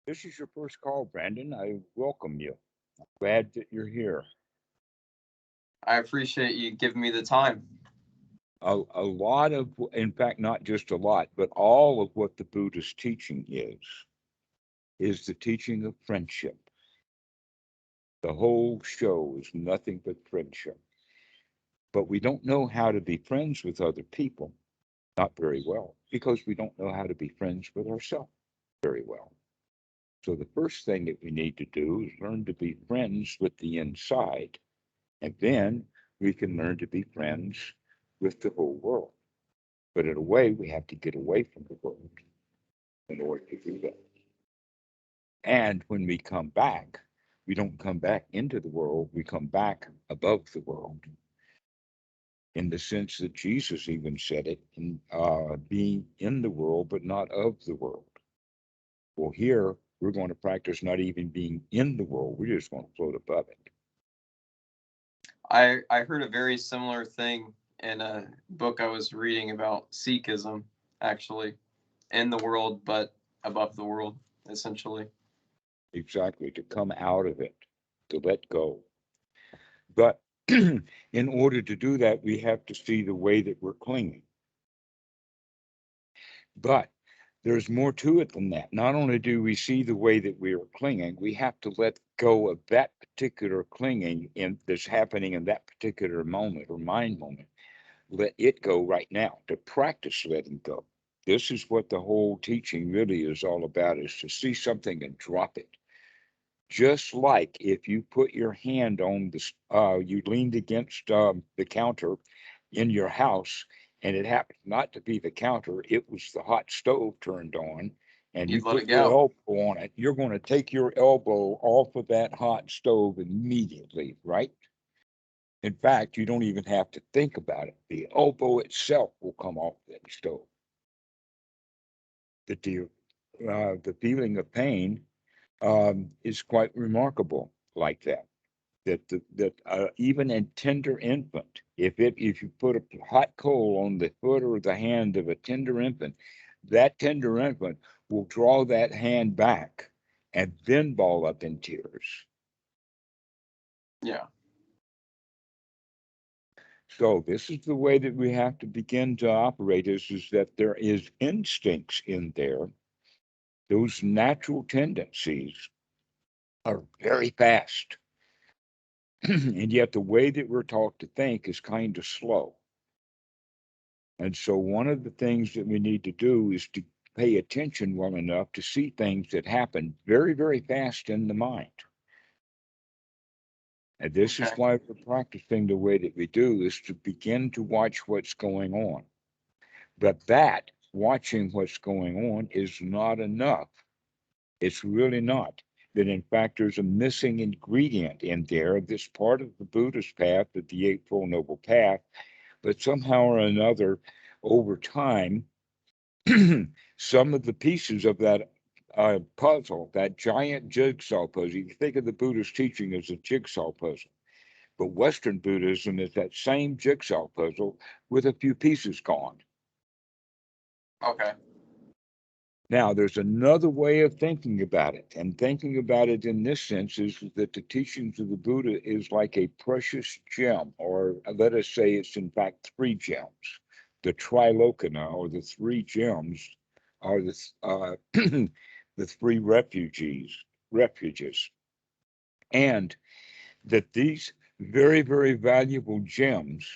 This is your first call, Brandon. I welcome you. Glad that you're here. I appreciate you giving me the time. A lot of, in fact, not just a lot, but all of what the Buddhist teaching is the teaching of friendship. The whole show is nothing but friendship. But we don't know how to be friends with other people, not very well, because we don't know how to be friends with ourselves very well. So the first thing that we need to do is learn to be friends with the inside. And then we can learn to be friends with the whole world. But in a way, we have to get away from the world in order to do that. And when we come back, we don't come back into the world, we come back above the world in the sense that Jesus even said it, in being in the world, but not of the world. Well, here, we're going to practice not even being in the world, we're just going to float above it. I heard a very similar thing in a book I was reading about Sikhism, actually, in the world but above the world, essentially. Exactly, to come out of it, to let go. But in order to do that, we have to see the way that we're clinging. But there's more to it than that. Not only do we see the way that we are clinging, we have to let go of that particular clinging that's happening in that particular moment or mind moment. Let it go right now, to practice letting go. This is what the whole teaching really is all about, is to see something and drop it. Just like if you put your hand on the, you leaned against the counter in your house, and it happened not to be the counter, it was the hot stove turned on, and you You'd let put it your go. elbow on it, you're going to take your elbow off of that hot stove immediately, right? In fact, you don't even have to think about it. The elbow itself will come off that stove. The feeling of pain is quite remarkable like that. That even a tender infant, if you put a hot coal on the foot or the hand of a tender infant, that tender infant will draw that hand back and then ball up in tears. Yeah. So this is the way that we have to begin to operate, is that there is instincts in there. Those natural tendencies are very fast. And yet the way that we're taught to think is kind of slow. And so one of the things that we need to do is to pay attention well enough to see things that happen very, very fast in the mind. And this is Okay. why we're practicing the way that we do, is to begin to watch what's going on. But that watching what's going on is not enough. It's really not. That in fact, there's a missing ingredient in there, this part of the Buddhist path, of the Eightfold Noble Path, but somehow or another, over time, some of the pieces of that puzzle, that giant jigsaw puzzle, you think of the Buddhist teaching as a jigsaw puzzle, but Western Buddhism is that same jigsaw puzzle with a few pieces gone. Okay. Now, there's another way of thinking about it, and thinking about it in this sense is that the teachings of the Buddha is like a precious gem, or let us say it's in fact three gems. The Trilokana, or the three gems, are the three refuges, and that these very, very valuable gems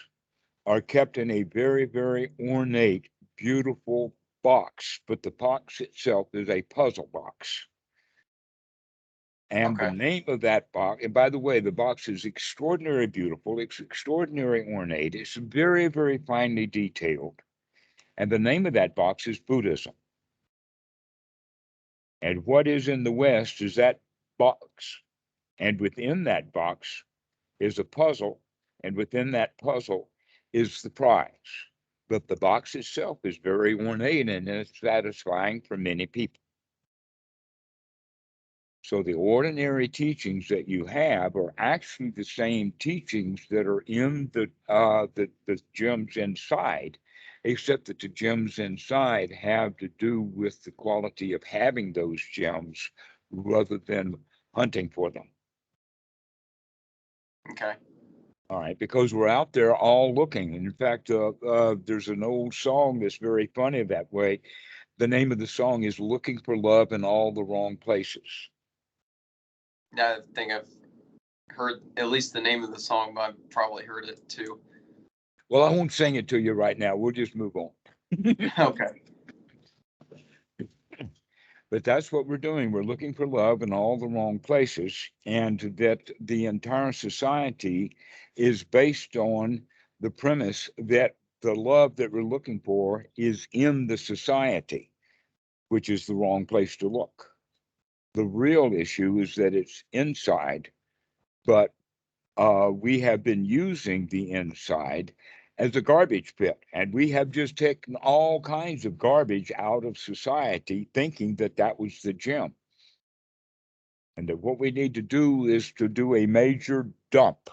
are kept in a very, very ornate, beautiful box, but the box itself is a puzzle box. And the Okay. name of that box, and by the way, the box is extraordinarily beautiful, it's extraordinarily ornate, it's very, very finely detailed. And the name of that box is Buddhism. And what is in the West is that box. And within that box is a puzzle, and within that puzzle is the prize. But the box itself is very ornate and it's satisfying for many people. So the ordinary teachings that you have are actually the same teachings that are in the gems inside, except that the gems inside have to do with the quality of having those gems rather than hunting for them. Okay. All right, because we're out there all looking. And in fact, there's an old song that's very funny that way. The name of the song is "Looking for Love in All the Wrong Places." Yeah, I think I've heard at least the name of the song, but I've probably heard it too. Well, I won't sing it to you right now. We'll just move on. Okay. But that's what we're doing. We're looking for love in all the wrong places, and that the entire society is based on the premise that the love that we're looking for is in the society, which is the wrong place to look. The real issue is that it's inside, but we have been using the inside as a garbage pit. And we have just taken all kinds of garbage out of society, thinking that that was the gem. And that what we need to do is to do a major dump,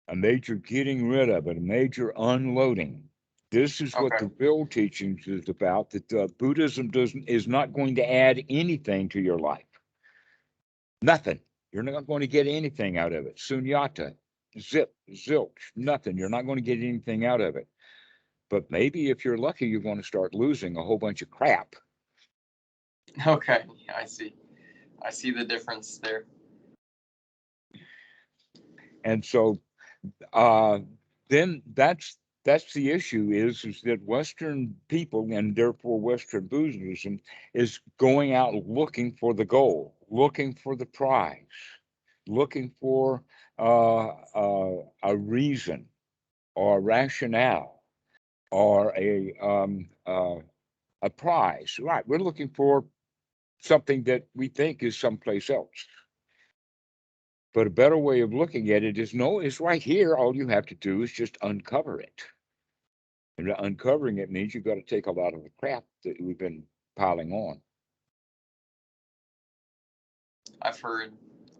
a major getting rid of it, a major unloading. This is what Okay. the real teachings is about, that Buddhism is not going to add anything to your life. Nothing. You're not going to get anything out of it. Sunyata, zip, zilch, nothing. You're not going to get anything out of it. But maybe if you're lucky, you're going to start losing a whole bunch of crap. Okay. I see. I see the difference there. And so then that's the issue is that Western people, and therefore Western Buddhism, is going out looking for the goal, looking for the prize, looking for a reason or a rationale or a prize. Right, we're looking for something that we think is someplace else. But a better way of looking at it is, no, it's right here. All you have to do is just uncover it. And uncovering it means you've got to take a lot of the crap that we've been piling on. I've heard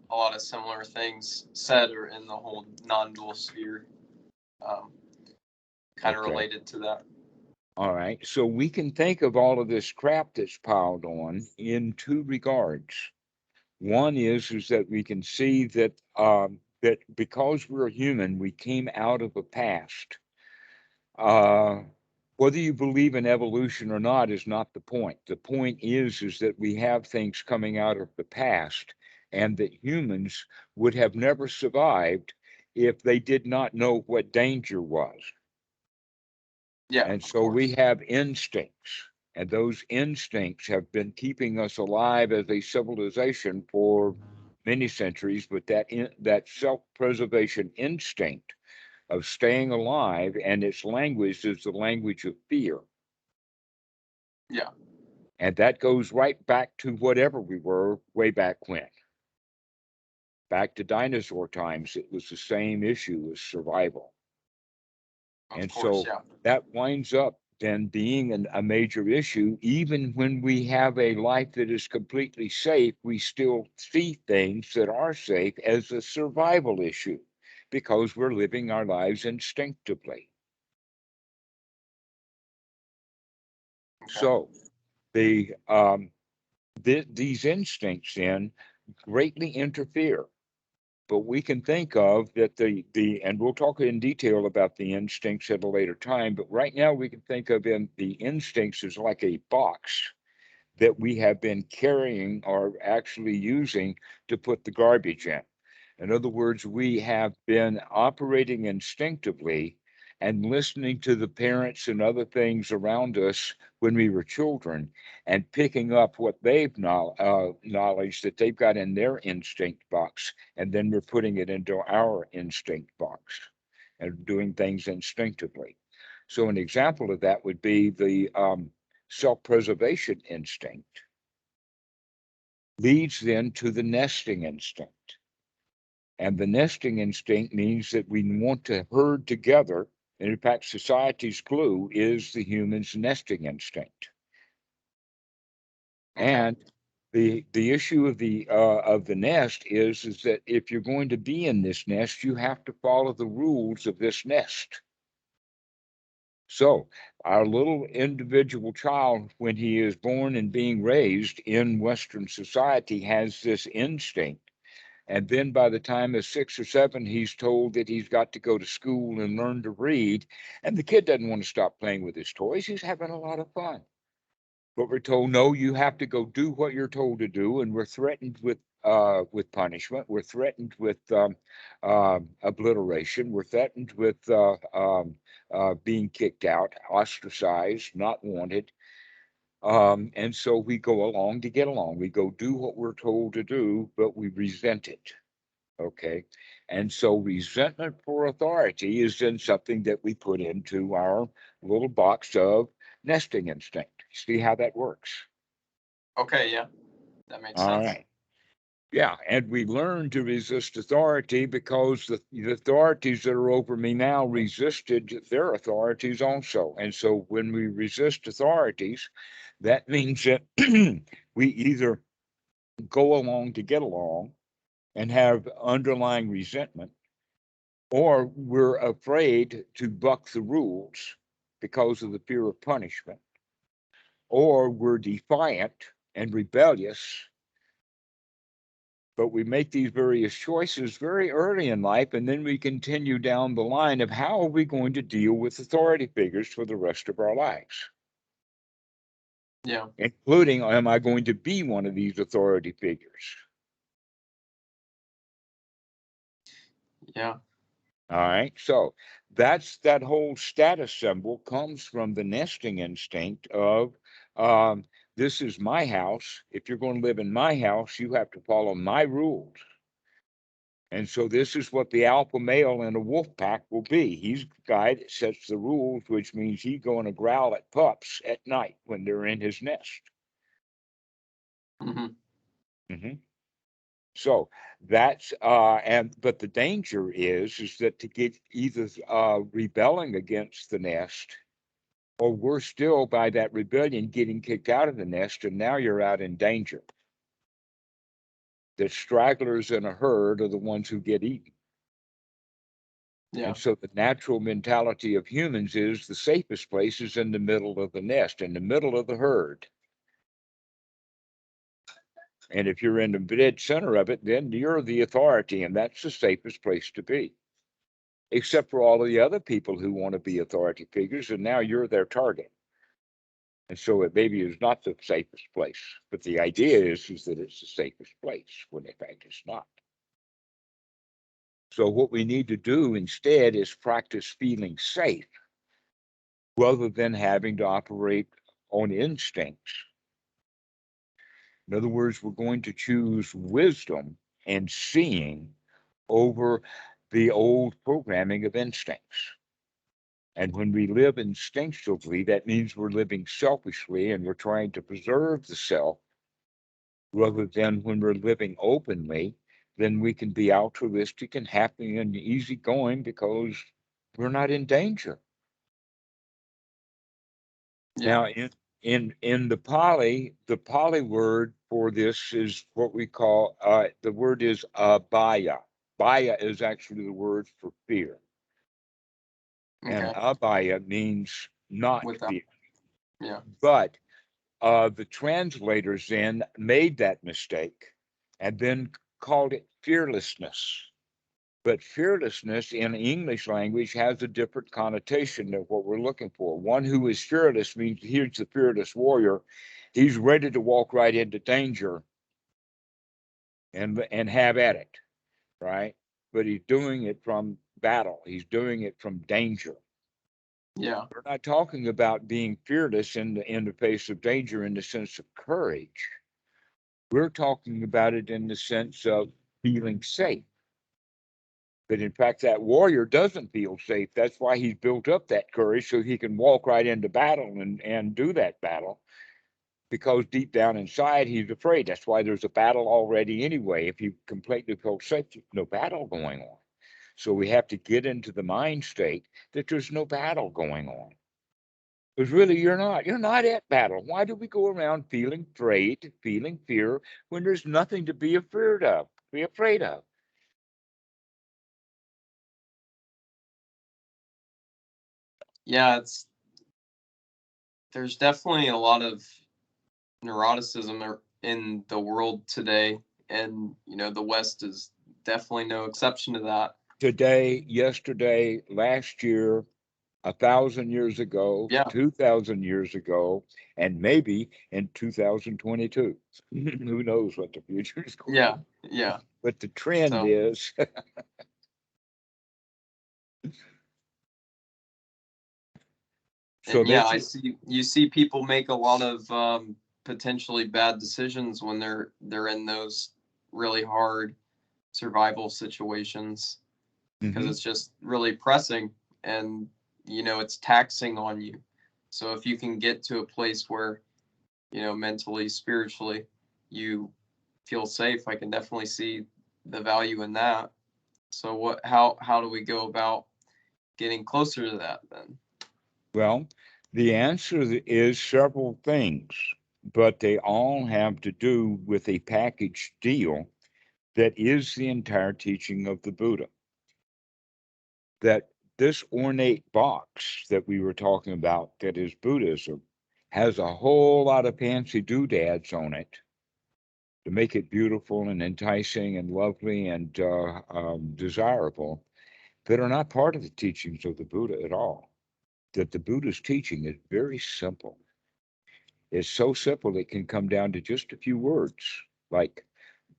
a lot of similar things said or in the whole non-dual sphere, kind of Okay. related to that. All right. So we can think of all of this crap that's piled on in two regards. One is that we can see that that because we're human, we came out of a past. Uh, whether you believe in evolution or not is not the point. The point is that we have things coming out of the past, and that humans would have never survived if they did not know what danger was. Yeah, And of so course. we have instincts, and those instincts have been keeping us alive as a civilization for many centuries. But that self-preservation instinct of staying alive, and its language is the language of fear. Yeah. And that goes right back to whatever we were way back when. Back to dinosaur times, it was the same issue as survival. Of And course. so Yeah. that winds up then being a major issue. Even when we have a life that is completely safe, we still see things that are safe as a survival issue because we're living our lives instinctively. Okay. So the these instincts then greatly interfere. But we can think of that and we'll talk in detail about the instincts at a later time, but right now we can think of the instincts as like a box that we have been carrying or actually using to put the garbage in. In other words, we have been operating instinctively and listening to the parents and other things around us when we were children, and picking up what they've knowledge that they've got in their instinct box, and then we're putting it into our instinct box and doing things instinctively. So an example of that would be the self-preservation instinct leads then to the nesting instinct. And the nesting instinct means that we want to herd together. And in fact, society's glue is the human's nesting instinct. Okay. And the issue of the nest is that if you're going to be in this nest, you have to follow the rules of this nest. So our little individual child, when he is born and being raised in Western society, has this instinct. And then by the time of 6 or 7, he's told that he's got to go to school and learn to read. And the kid doesn't want to stop playing with his toys. He's having a lot of fun. But we're told, no, you have to go do what you're told to do. And we're threatened with punishment. We're threatened with obliteration. We're threatened with being kicked out, ostracized, not wanted. And so we go along to get along. We go do what we're told to do, but we resent it. Okay. And so resentment for authority is then something that we put into our little box of nesting instinct. See how that works? Okay, yeah, that makes All sense. right. Yeah, and we learn to resist authority because the authorities that are over me now resisted their authorities also. And so when we resist authorities, that means that we either go along to get along and have underlying resentment, or we're afraid to buck the rules because of the fear of punishment, or we're defiant and rebellious. But we make these various choices very early in life, and then we continue down the line of how are we going to deal with authority figures for the rest of our lives? Yeah. Including, am I going to be one of these authority figures? Yeah. All right. So that whole status symbol comes from the nesting instinct of this is my house. If you're going to live in my house, you have to follow my rules. And so this is what the alpha male in a wolf pack will be. He's the guy that sets the rules, which means he's going to growl at pups at night when they're in his nest. Mm-hmm. Mm-hmm. So that's but the danger is that to get either rebelling against the nest, or worse still, by that rebellion getting kicked out of the nest, and now you're out in danger. The stragglers in a herd are the ones who get eaten. Yeah. And so the natural mentality of humans is the safest place is in the middle of the nest, in the middle of the herd. And if you're in the dead center of it, then you're the authority, and that's the safest place to be. Except for all of the other people who want to be authority figures, and now you're their target. And so it maybe is not the safest place, but the idea is that it's the safest place, when in fact it's not. So what we need to do instead is practice feeling safe rather than having to operate on instincts. In other words, we're going to choose wisdom and seeing over the old programming of instincts. And when we live instinctively, that means we're living selfishly and we're trying to preserve the self, rather than when we're living openly, then we can be altruistic and happy and easygoing because we're not in danger. Yeah. Now, in the Pali word for this is what we call the word is abhaya. Bhaya is actually the word for fear, and Okay. abhaya means not Without. fear. Yeah. But the translators then made that mistake and then called it fearlessness. But fearlessness in English language has a different connotation than what we're looking for. One who is fearless means here's the fearless warrior. He's ready to walk right into danger and have at it, right? But he's doing it from battle. He's doing it from danger. Yeah. We're not talking about being fearless in the face of danger in the sense of courage. We're talking about it in the sense of feeling safe. But in fact, that warrior doesn't feel safe. That's why he's built up that courage so he can walk right into battle and do that battle. Because deep down inside, he's afraid. That's why there's a battle already anyway. If you completely feel safe, there's no battle going on. So we have to get into the mind state that there's no battle going on. Because really, you're not at battle. Why do we go around feeling afraid, feeling fear, when there's nothing to be afraid of? Be afraid of. Yeah. It's there's definitely a lot of neuroticism in the world today, and the West is definitely no exception to that. Today, yesterday, last year, 1,000 years ago, Yeah, 2,000 years ago, and maybe in 2022. Who knows what the future is going to yeah, be? yeah. But the trend So, is so and yeah, this I is see you see people make a lot of potentially bad decisions when they're in those really hard survival situations, because mhm. it's just really pressing, and it's taxing on you. So if you can get to a place where mentally, spiritually, you feel safe, I can definitely see the value in that. So how do we go about getting closer to that then? Well, the answer is several things, but they all have to do with a package deal that is the entire teaching of the Buddha. That this ornate box that we were talking about, that is Buddhism, has a whole lot of fancy doodads on it to make it beautiful and enticing and lovely and desirable, that are not part of the teachings of the Buddha at all. That the Buddha's teaching is very simple. It's so simple it can come down to just a few words, like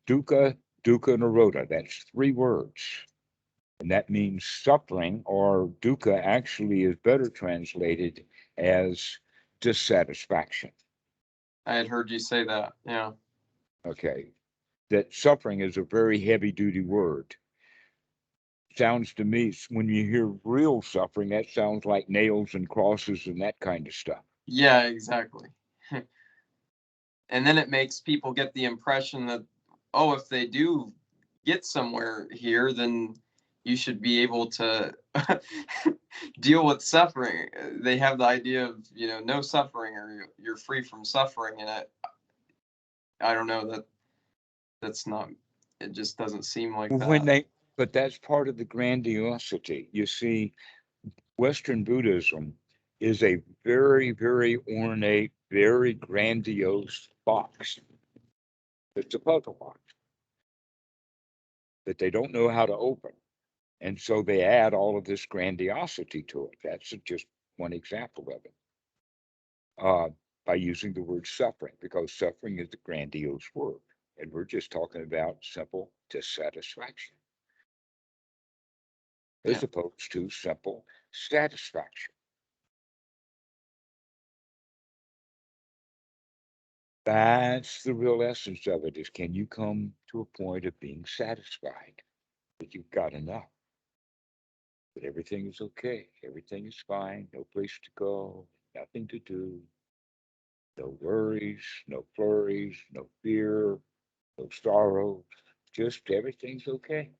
dukkha, dukkha, niroda. That's 3 words. And that means suffering, or dukkha actually is better translated as dissatisfaction. I had heard you say that. Yeah. Okay. That suffering is a very heavy duty word. Sounds to me, when you hear real suffering, that sounds like nails and crosses and that kind of stuff. Yeah, exactly. And then it makes people get the impression that, oh, if they do get somewhere here, then you should be able to deal with suffering. They have the idea of, no suffering, or you're free from suffering. And I don't know, that's not, it just doesn't seem like When that. they, but that's part of the grandiosity. You see, Western Buddhism is a very, very ornate, very grandiose box. It's a puzzle box that they don't know how to open. And so they add all of this grandiosity to it. That's just one example of it. Uh, by using the word suffering, because suffering is a grandiose word. And we're just talking about simple dissatisfaction Yeah. as opposed to simple satisfaction. That's the real essence of it, is can you come to a point of being satisfied that you've got enough, that everything is okay, everything is fine, no place to go, nothing to do, no worries, no flurries, no fear, no sorrow, just everything's okay.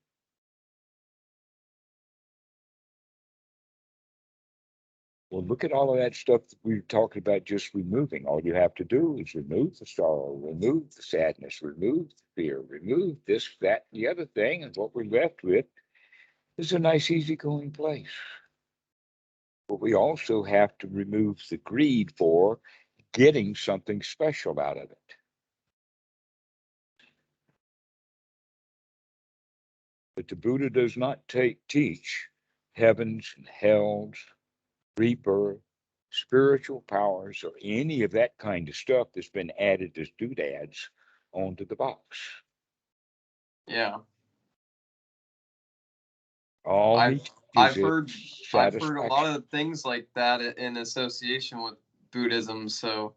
Well, look at all of that stuff that we've talked about, just removing. All you have to do is remove the sorrow, remove the sadness, remove the fear, remove this, that, the other thing, and what we're left with is a nice, easygoing place. But we also have to remove the greed for getting something special out of it. But the Buddha does not teach heavens and hells, rebirth, spiritual powers, or any of that kind of stuff that's been added as doodads onto the box. Yeah. All he I've teaches I've is heard I've heard a lot satisfaction. of things like that in association with Buddhism. So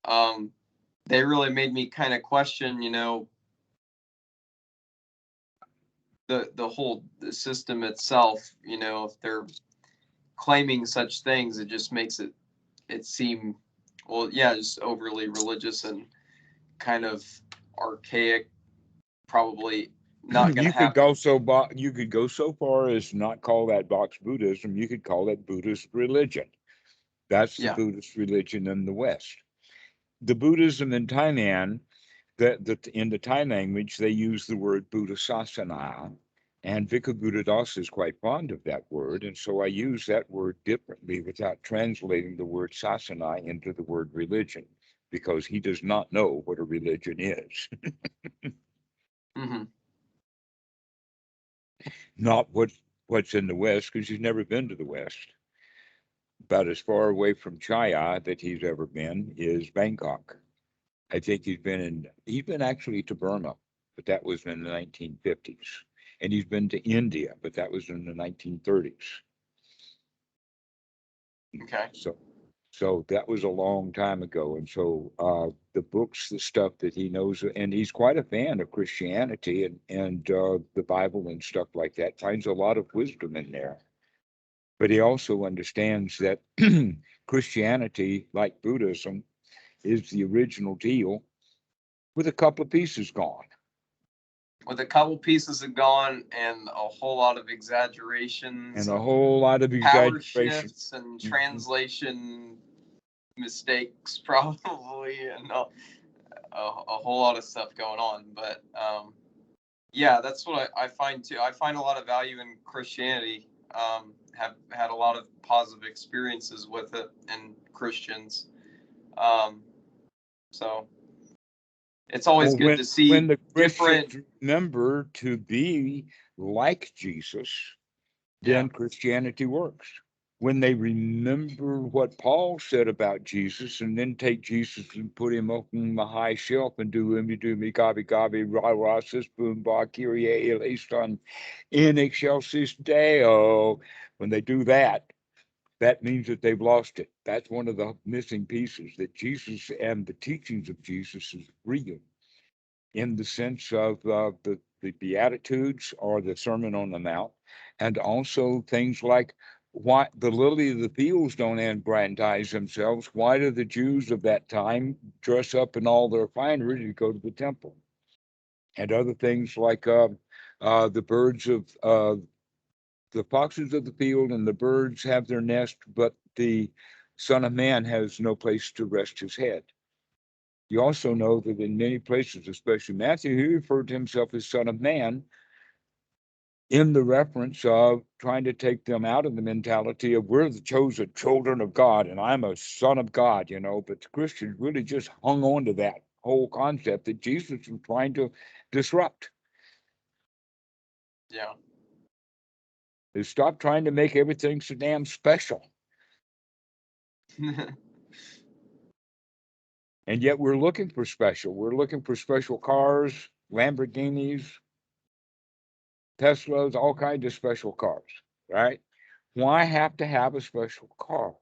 um, they really made me kind of question, the whole system itself. If they're claiming such things, it just makes it seem, well, yeah, just overly religious and kind of archaic. Probably not going to You could happen. go you could go so far as not call that box Buddhism. You could call it Buddhist religion. That's the Yeah, Buddhist religion in the West. The Buddhism in Thailand, that in the Thai language, they use the word Buddha Sasana, And Vika Buddhadas is quite fond of that word, and so I use that word differently without translating the word sasana into the word religion, because he does not know what a religion is. Mm-hmm. Not what's in the West, because he's never been to the West. About as far away from Chaya that he's ever been is Bangkok. I think he's been actually to Burma, but that was in the 1950s. And he's been to India, but that was in the 1930s. Okay. So that was a long time ago. And so the books, the stuff that he knows, and he's quite a fan of Christianity and the Bible and stuff like that, finds a lot of wisdom in there. But he also understands that Christianity, like Buddhism, is the original deal with a couple of pieces gone. With a couple pieces of gone and a whole lot of exaggerations And a whole lot of power exaggeration. shifts and Mhm. translation mistakes, probably, and a whole lot of stuff going on. But yeah, that's what I find too. I find a lot of value in Christianity. Have had a lot of positive experiences with it and Christians. So it's always Well, good when to see when the different. Christians remember to be like Jesus, Yeah, then Christianity works. When they remember what Paul said about Jesus and then take Jesus and put him up on the high shelf and do me, gabi, gabi, rah, rah, sis, boom, ba, kyrie, eleison, in excelsis Deo. When they do that, that means that they've lost it. That's one of the missing pieces, that Jesus and the teachings of Jesus is real in the sense of the Beatitudes or the Sermon on the Mount, and also things like why the lily of the fields don't aggrandize themselves. Why do the Jews of that time dress up in all their finery to go to the temple? And other things like the birds of the foxes of the field and the birds have their nest, but the Son of Man has no place to rest his head. You also know that in many places, especially Matthew, he referred to himself as Son of Man in the reference of trying to take them out of the mentality of we're the chosen children of God and I'm a son of God, but the Christians really just hung on to that whole concept that Jesus was trying to disrupt. yeah, They stopped trying to make everything so damn special. And yet we're looking for special. We're looking for special cars, Lamborghinis, Teslas, all kinds of special cars, right? Why have to have a special car?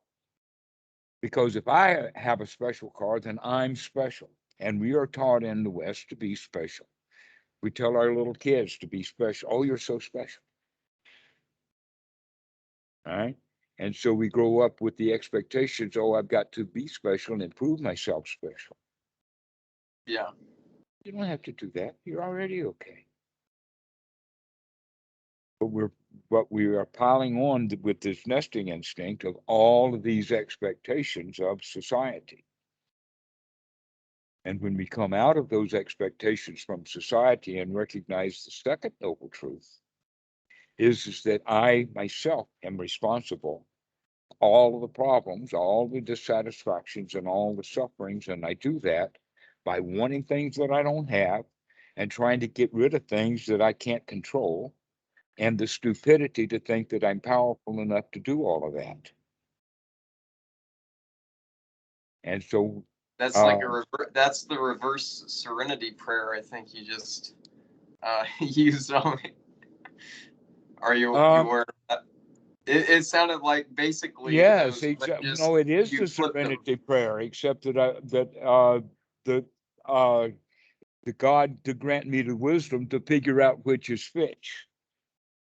Because if I have a special car, then I'm special. And we are taught in the West to be special. We tell our little kids to be special. Oh, you're so special. All right. And so we grow up with the expectations, oh, I've got to be special and prove myself special. yeah, You don't have to do that. You're already okay. But we are piling on with this nesting instinct of all of these expectations of society. And when we come out of those expectations from society and recognize the second noble truth is that I myself am responsible for all of the problems, all the dissatisfactions, and all the sufferings. And I do that by wanting things that I don't have and trying to get rid of things that I can't control, and the stupidity to think that I'm powerful enough to do all of that. And so, that's like uh, that's the reverse serenity prayer. I think you just used on me. Are you um, aware of that? It sounded like basically yes, those, but just no, it is you the flip them. serenity prayer, except that the uh, the God to grant me the wisdom to figure out which is which.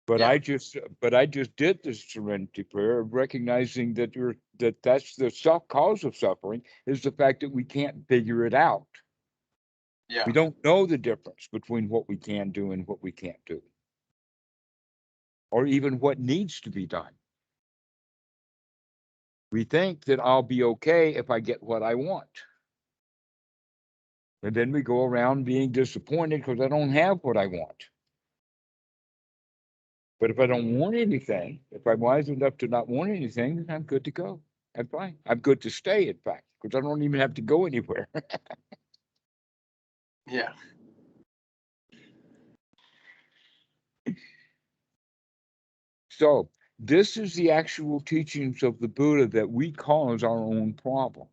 But Yeah, I just did the serenity prayer, recognizing that's the self cause of suffering is the fact that we can't figure it out. yeah, We don't know the difference between what we can do and what we can't do, or even what needs to be done. We think that I'll be okay if I get what I want. And then we go around being disappointed because I don't have what I want. But if I don't want anything, if I'm wise enough to not want anything, then I'm good to go. I'm fine. I'm good to stay, in fact, because I don't even have to go anywhere. Yeah. So this is the actual teachings of the Buddha, that we cause our own problems.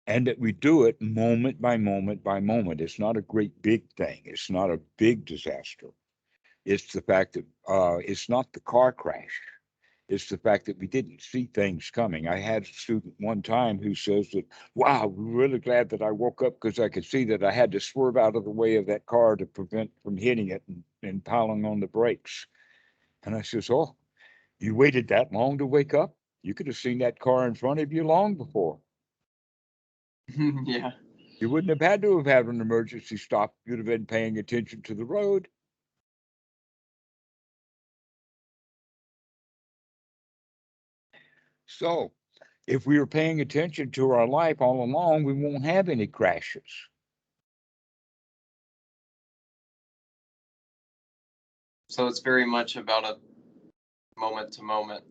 And that we do it moment by moment by moment. It's not a great big thing. It's not a big disaster. It's the fact that it's not the car crash. It's the fact that we didn't see things coming. I had a student one time who says that, wow, we're really glad that I woke up because I could see that I had to swerve out of the way of that car to prevent from hitting it and piling on the brakes. And I says, oh, you waited that long to wake up? You could have seen that car in front of you long before. Yeah. You wouldn't have had to have had an emergency stop. You'd have been paying attention to the road. So if we were paying attention to our life all along, we won't have any crashes. So it's very much about a moment to moment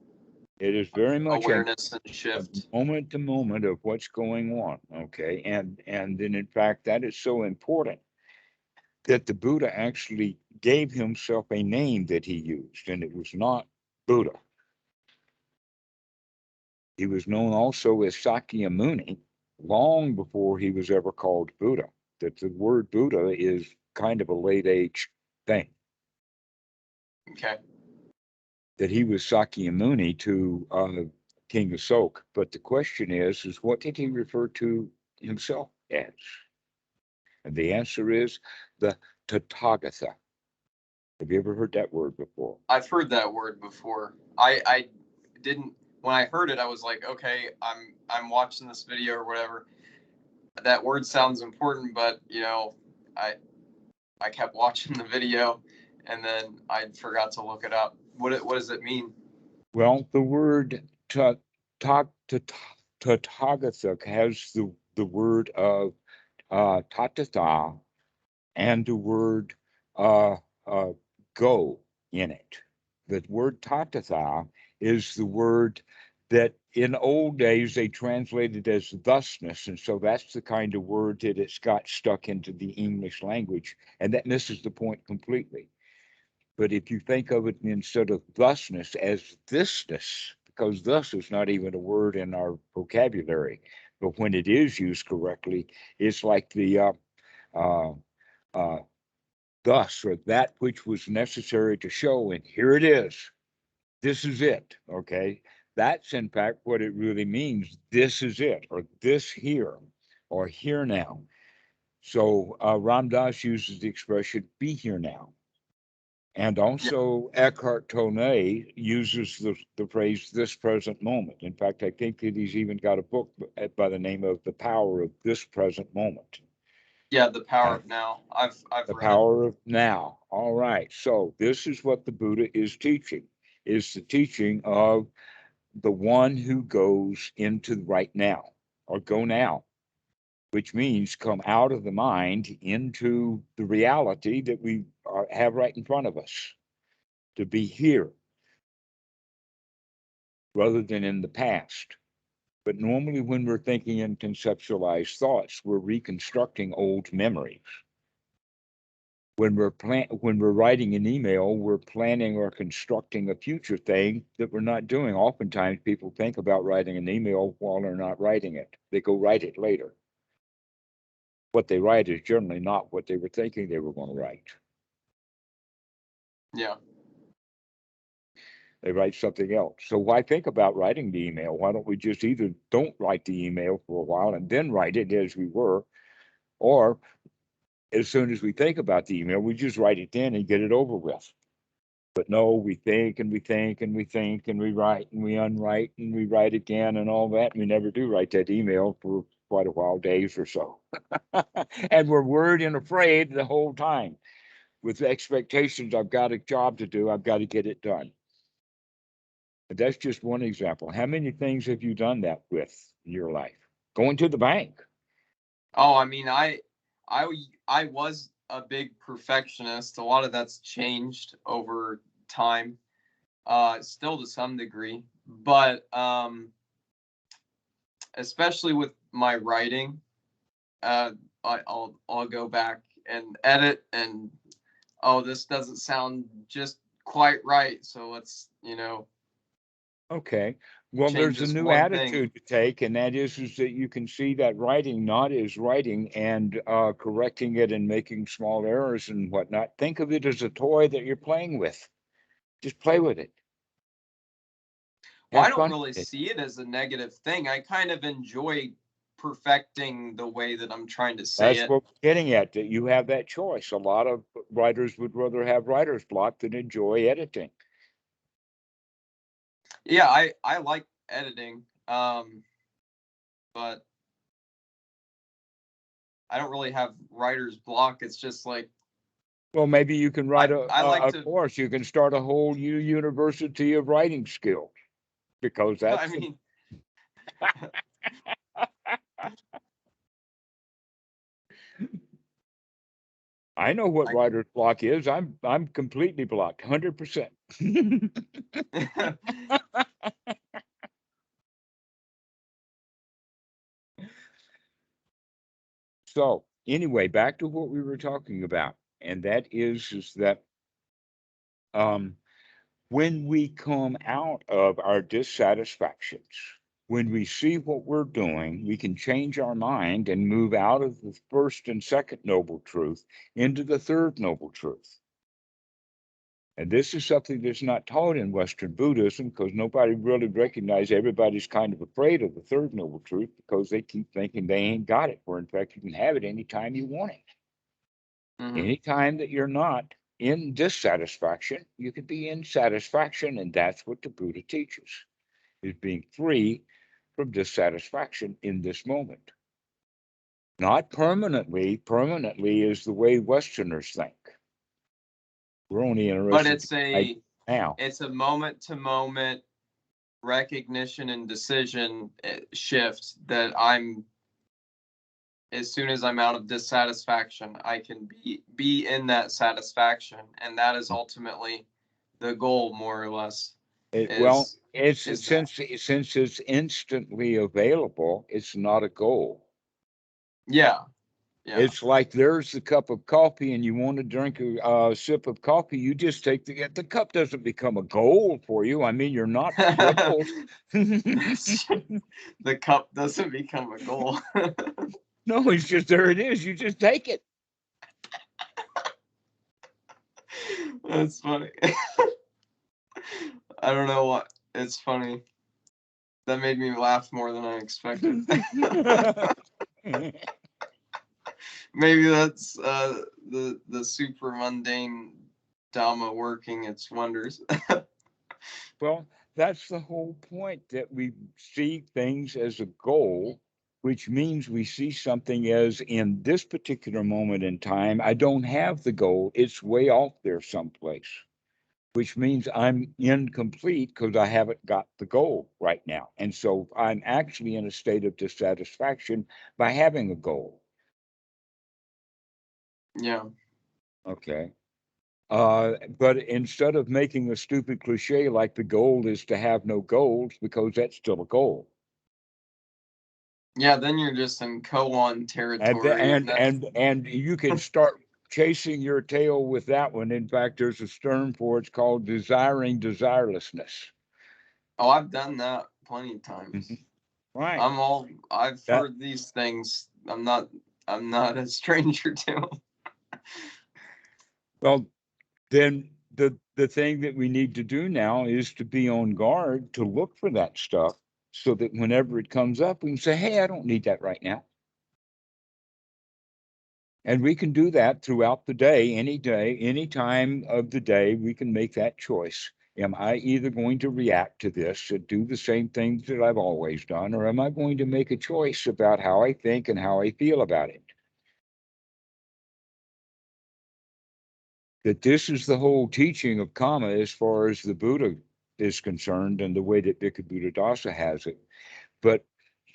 It is very much awareness and a shift. moment to moment of what's going on. Okay. And then in fact, that is so important that the Buddha actually gave himself a name that he used, and it was not Buddha. He was known also as Sakyamuni long before he was ever called Buddha. That the word Buddha is kind of a late age thing. Okay. That he was Sakyamuni to King Asok. But the question is what did he refer to himself as? And the answer is the Tathagata. Have you ever heard that word before? I've heard that word before. I didn't, when I heard it, I was like, okay, I'm watching this video or whatever. That word sounds important, but I kept watching the video and then I forgot to look it up. What does it mean? Well, the word Tathagata has the word of tatatha and the word uh, uh, go in it. The word tatatha is the word that in old days they translated as thusness. And so that's the kind of word that it's got stuck into the English language. And that misses the point completely. But if you think of it instead of thusness as thisness, because thus is not even a word in our vocabulary, but when it is used correctly, it's like the uh, uh, thus, or that which was necessary to show, and here it is. This is it. Okay. That's in fact what it really means. This is it, or this here, or here now. So Ram Dass uses the expression be here now. And Yeah. also Eckhart Tolle uses the phrase this present moment. In fact, I think that he's even got a book by the name of The Power of This Present Moment. Yeah, the power And of now. I've the read it. power of now. All right. So this is what the Buddha is teaching, is the teaching of the one who goes into right now, or go now, which means come out of the mind into the reality that we have right in front of us, to be here rather than in the past. But normally when we're thinking in conceptualized thoughts, we're reconstructing old memories. When we're writing an email, we're planning or constructing a future thing that we're not doing. Oftentimes people think about writing an email while they're not writing it. They go write it later. What they write is generally not what they were thinking they were going to write. Yeah. They write something else. So why think about writing the email? Why don't we just either don't write the email for a while and then write it as we were, or as soon as we think about the email, we just write it in and get it over with. But no, we think and we think and we think and we write and we unwrite and we write again and all that. And we never do write that email for quite a while, days or so. And we're worried and afraid the whole time with expectations. I've got a job to do. I've got to get it done. But that's just one example. How many things have you done that with in your life? Going to the bank. Oh, I mean, I was a big perfectionist. A lot of that's changed over time, still to some degree, but especially with my writing, I'll go back and edit, and oh, this doesn't sound just quite right, so let's Okay. Well, change there's a this new one thing. attitude to take, and that is that you can see that writing not as writing and correcting it and making small errors and whatnot. Think of it as a toy that you're playing with. Just play with it. Well, I Have don't fun really with it. see it as a negative thing. I kind of enjoy perfecting the way that I'm trying to say That's it. what we're getting at, that you have that choice. A lot of writers would rather have writer's block than enjoy editing. Yeah, I like editing, but I don't really have writer's block. It's just like Well, maybe you can write I like a to. course. You can start a whole new university of writing skills, because I that's the mean, I know what I can. writer's block is. I'm completely blocked, 100%. So anyway, back to what we were talking about, and that is that um, when we come out of our dissatisfactions, when we see what we're doing, we can change our mind and move out of the first and second noble truth into the third noble truth. And this is something that's not taught in Western Buddhism, because nobody really recognizes. Everybody's kind of afraid of the third noble truth because they keep thinking they ain't got it, where in fact you can have it anytime you want it. Mhm. Anytime that you're not in dissatisfaction, you can be in satisfaction. And that's what the Buddha teaches, is being free from dissatisfaction in this moment. Not permanently. Permanently is the way Westerners think. We're only But interested right now. it's a moment to moment recognition and decision shift that I'm as soon as I'm out of dissatisfaction, I can be in that satisfaction, and that is ultimately the goal, more or less. Well, Is it's is that? since it's instantly available, it's not a goal. Yeah, yeah. It's like there's the cup of coffee, and you want to drink a sip of coffee. You just take the cup. Doesn't become a goal for you. I mean, you're not thrilled. The cup doesn't become a goal. No, it's just there. It is. You just take it. That's funny. I don't know what. It's funny. That made me laugh more than I expected. Maybe that's the super mundane Dhamma working its wonders. Well, that's the whole point, that we see things as a goal, which means we see something as, in this particular moment in time, I don't have the goal. It's way off there someplace, which means I'm incomplete because I haven't got the goal right now. And so I'm actually in a state of dissatisfaction by having a goal. Yeah. Okay. But instead of making a stupid cliche like the goal is to have no goals, because that's still a goal. Yeah, then you're just in koan And territory, and that's and you can start chasing your tail with that one. In fact, there's a term for it. It's called desiring desirelessness. oh, I've done that plenty of times. Mhm. Right. I've That heard these things. I'm not a stranger to them. well, then the thing that we need to do now is to be on guard to look for that stuff, so that whenever it comes up, we can say, "Hey, I don't need that right now." And we can do that throughout the day, any time of the day, we can make that choice. Am I either going to react to this and do the same things that I've always done, or am I going to make a choice about how I think and how I feel about it? That this is the whole teaching of karma as far as the Buddha is concerned, and the way that Buddhadasa has it. But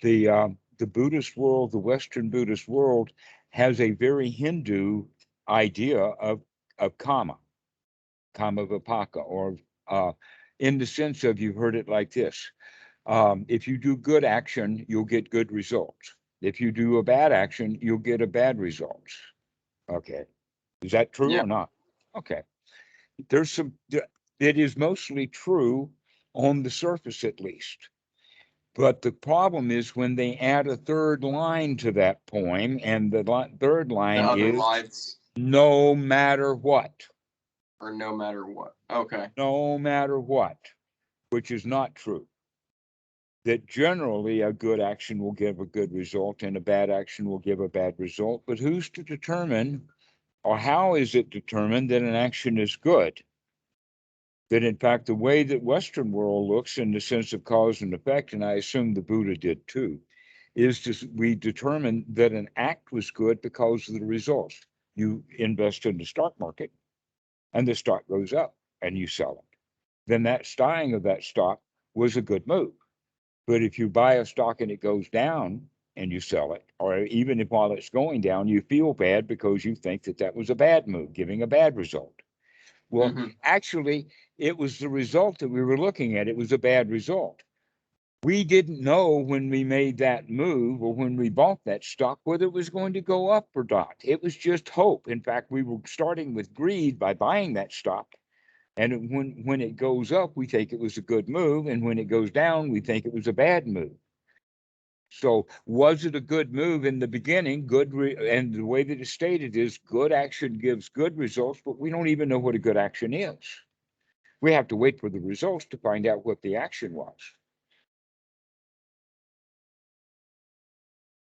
the Buddhist world, the Western Buddhist world, has a very Hindu idea of karma, karma vipaka, or in the sense of, you've heard it like this. If you do good action, you'll get good results. If you do a bad action, you'll get a bad results. Okay. Is that true Yeah. or not? Okay. There's some, it is mostly true on the surface at least. But the problem is when they add a third line to that poem, and the third The line other is lives, no matter what, or no matter what. Okay. no matter what, which is not true. That generally a good action will give a good result and a bad action will give a bad result. But who's to determine, or how is it determined that an action is good? That in fact, the way that Western world looks in the sense of cause and effect, and I assume the Buddha did too, is we determine that an act was good because of the results. You invest in the stock market and the stock goes up and you sell it. Then that buying of that stock was a good move. But if you buy a stock and it goes down and you sell it, or even if while it's going down, you feel bad because you think that that was a bad move, giving a bad result. Well, Hmm. actually, it was the result that we were looking at. It was a bad result. We didn't know when we made that move or when we bought that stock whether it was going to go up or not. It was just hope. In fact, we were starting with greed by buying that stock. And when it goes up, we think it was a good move. And when it goes down, we think it was a bad move. So was it a good move in the beginning? And the way that it's stated is good action gives good results, but we don't even know what a good action is. We have to wait for the results to find out what the action was.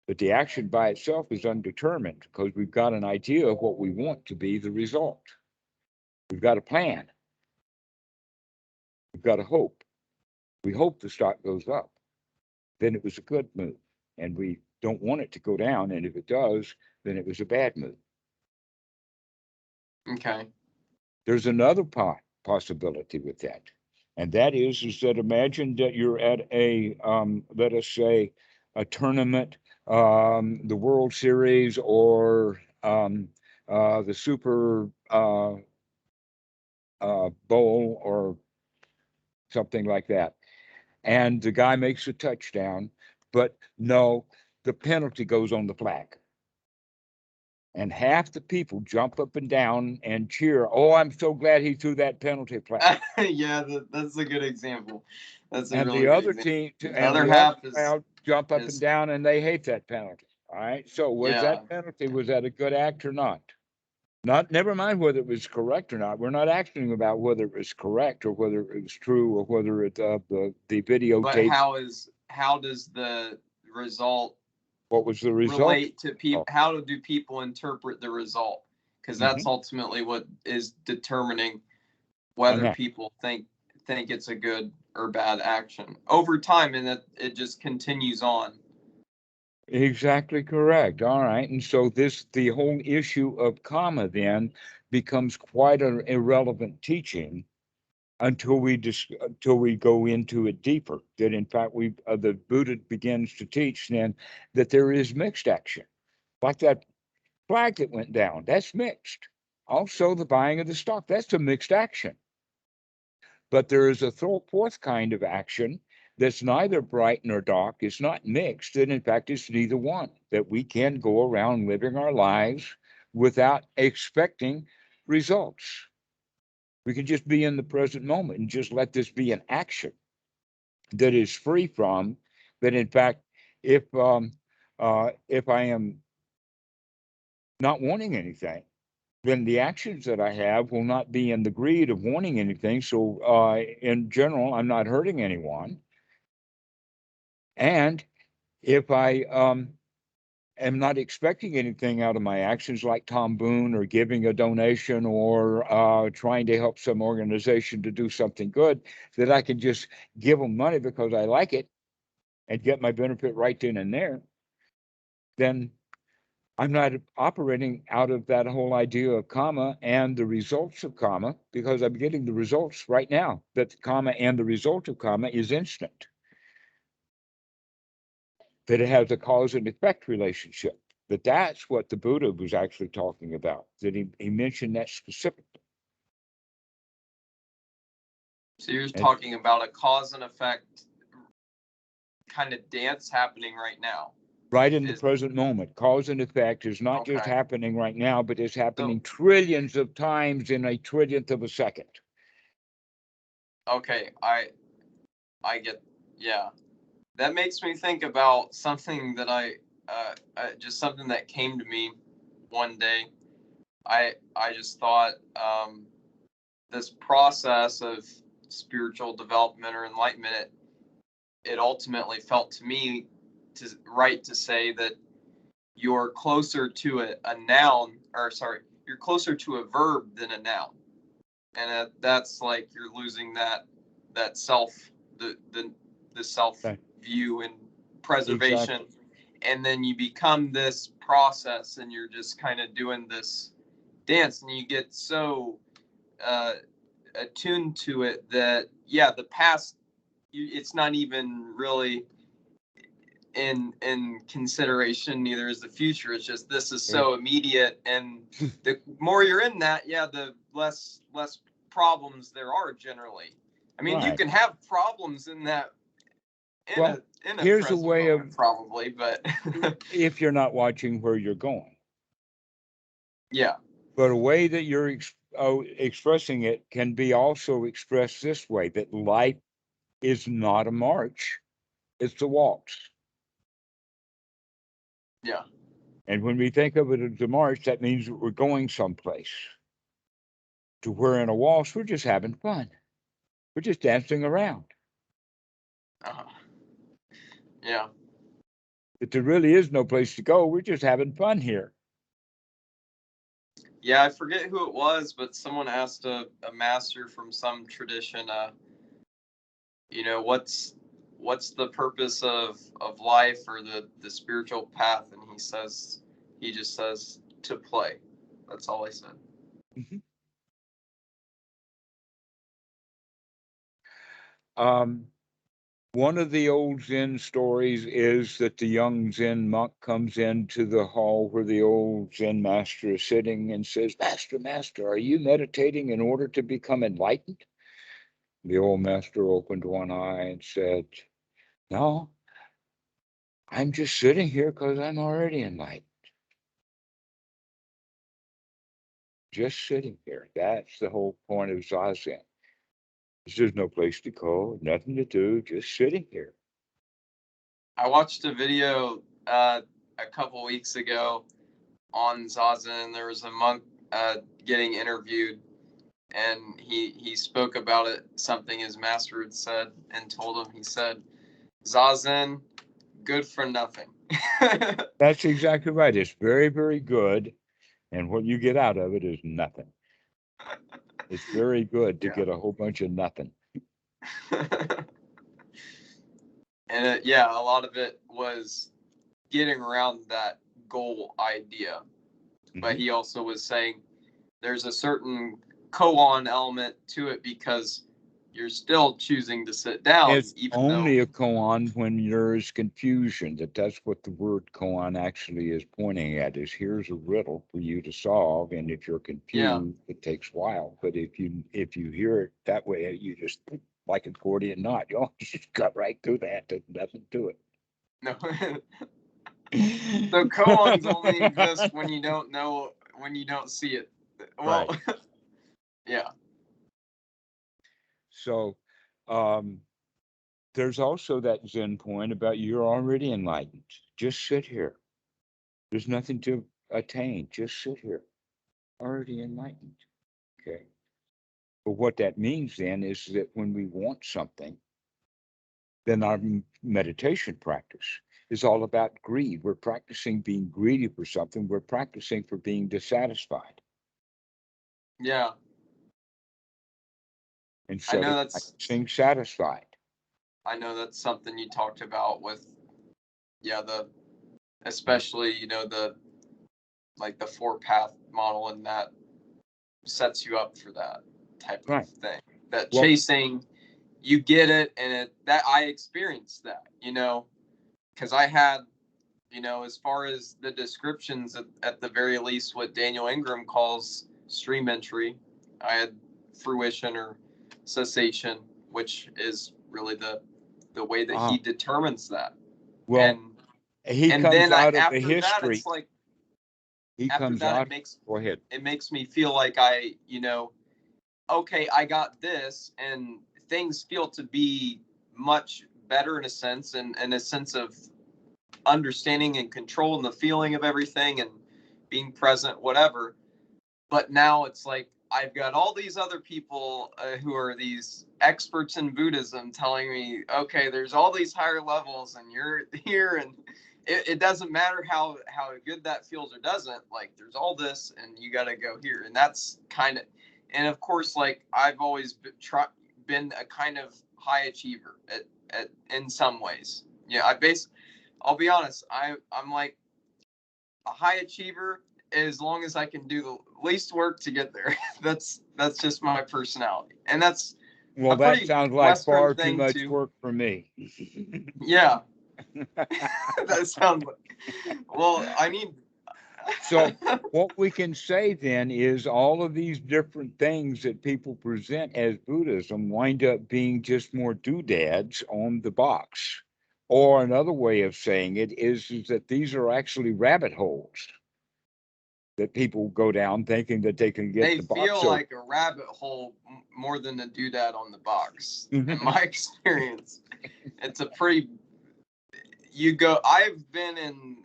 But the action by itself is undetermined because we've got an idea of what we want to be the result. We've got a plan. We've got a hope. We hope the stock goes up. Then it was a good move. And we don't want it to go down. And if it does, then it was a bad move. Okay. There's another possibility with that. And that is that imagine that you're at a, let us say, a tournament, the World Series or the Super Bowl or something like that. And the guy makes a touchdown, but no, the penalty goes on the flag. And half the people jump up and down and cheer. Oh, I'm so glad he threw that penalty flag. Yeah, that's a good example. That's a And really the good other example. team, The and other the other half crowd jump up and is down and they hate that penalty. All right. So was yeah. that penalty, was that a good act or not? Not, never mind whether it was correct or not. We're not asking about whether it was correct or whether it was true or whether it the But videotape. how does the result What was the result? relate to people? Oh, How do people interpret the result? Because that's mhm. ultimately what is determining And whether that, people think it's a good or bad action over time, and that it just continues on. exactly correct. All right. And so the whole issue of karma then becomes quite an irrelevant teaching until we go into it deeper. That in fact the Buddha begins to teach then that there is mixed action, like that flag that went down. That's mixed. Also, the buying of the stock, that's a mixed action. But there is a fourth kind of action that's neither bright nor dark. It's not mixed, and in fact, it's neither one. That we can go around living our lives without expecting results. We can just be in the present moment and just let this be an action that is free from that. In fact, if I am not wanting anything, then the actions that I have will not be in the greed of wanting anything. So in general, I'm not hurting anyone. And if I am not expecting anything out of my actions, like Tom Boone or giving a donation or trying to help some organization to do something good, that I can just give them money because I like it and get my benefit right then and there, then I'm not operating out of that whole idea of karma and the results of karma, because I'm getting the results right now. That the karma and the result of karma is instant, that it has a cause and effect relationship. But that's what the Buddha was actually talking about, that he mentioned that specifically. So you're And talking about a cause and effect kind of dance happening right now. right in the present moment, cause and effect is not just Okay. happening right now, but it's happening So, trillions of times in a trillionth of a second. okay, I get, yeah. That makes me think about something that just something that came to me one day. I just thought this process of spiritual development or enlightenment, it ultimately felt to me to say that you're closer to a noun, or sorry, you're closer to a verb than a noun, and that's like you're losing that self, the self Right. view and preservation. Exactly. And then you become this process, and you're just kind of doing this dance, and you get so attuned to it that the past, it's not even really in consideration, neither is the future. It's just this is so immediate, and the more you're in that, the less problems there are generally. I mean, you Right. can have problems in that Well, in a here's a present way moment, of, probably, but if you're not watching where you're going, yeah, but a way that you're expressing it can be also expressed this way, that life is not a march, it's a waltz. yeah, And when we think of it as a march, that means that we're going someplace. To where in a waltz, we're just having fun. We're just dancing around. uh-huh. Yeah. That there really is no place to go. We're just having fun here. Yeah, I forget who it was, but someone asked a master from some tradition, what's the purpose of life, or the spiritual path? And he just says, to play. That's all he said. Mm-hmm. One of the old Zen stories is that the young Zen monk comes into the hall where the old Zen master is sitting and says, "Master, master, are you meditating in order to become enlightened?" The old master opened one eye and said, "No, I'm just sitting here because I'm already enlightened. Just sitting here. That's the whole point of Zazen. There's no place to go, nothing to do, just sitting here." I watched a video a couple weeks ago on Zazen. There was a monk getting interviewed, and he spoke about it, something his master had said and told him. He said, "Zazen, good for nothing." That's exactly right. It's very, very good. And what you get out of it is nothing. It's very good to Yeah. get a whole bunch of nothing. And a lot of it was getting around that goal idea. But Mm-hmm. he also was saying there's a certain koan element to it, because you're still choosing to sit down, It's even though, only a koan when there's confusion. That's what the word koan actually is pointing at, is here's a riddle for you to solve. And if you're confused, it takes a while. But if you hear it that way, you just, like a Gordian knot, you just cut right through that. There's nothing to it. no. So koans only exist when you don't know, when you don't see it. Well, Right. yeah. So there's also that Zen point about you're already enlightened. Just sit here. There's nothing to attain. Just sit here. Already enlightened. Okay. But what that means then is that when we want something, then our meditation practice is all about greed. We're practicing being greedy for something. We're practicing for being dissatisfied Yeah. I instead know of that's practicing satisfied. I know that's something you talked about with, especially, the, like, the four path model, and that sets you up for that type of Right. thing. That Well, chasing, you get it, and that I experienced that, because I had as far as the descriptions, at the very least, what Daniel Ingram calls stream entry, I had fruition or cessation, which is really the way that he determines that. Well, he And comes then out of the after that, history. it's like, He after comes that, out. Go ahead. it makes me feel like okay, I got this, and things feel to be much better in a sense, and a sense of understanding and control and the feeling of everything and being present, whatever. But now it's like I've got all these other people who are these experts in Buddhism telling me, okay, there's all these higher levels, and you're here, and it doesn't matter how good that feels or doesn't. Like, there's all this, and you got to go here, and that's kind of, and of course, like, I've always been a kind of high achiever at in some ways. Yeah, I'll be honest, I'm like a high achiever as long as I can do the least work to get there. that's just my personality, and that's well, that sounds like Western far too much too. work for me. Yeah, that sounds like. Well, I mean. So what we can say then is all of these different things that people present as Buddhism wind up being just more doodads on the box. Or another way of saying it is that these are actually rabbit holes that people go down thinking that they can get They the box feel open. like a rabbit hole more than a doodad on the box. In my experience, it's a pretty. I've been in.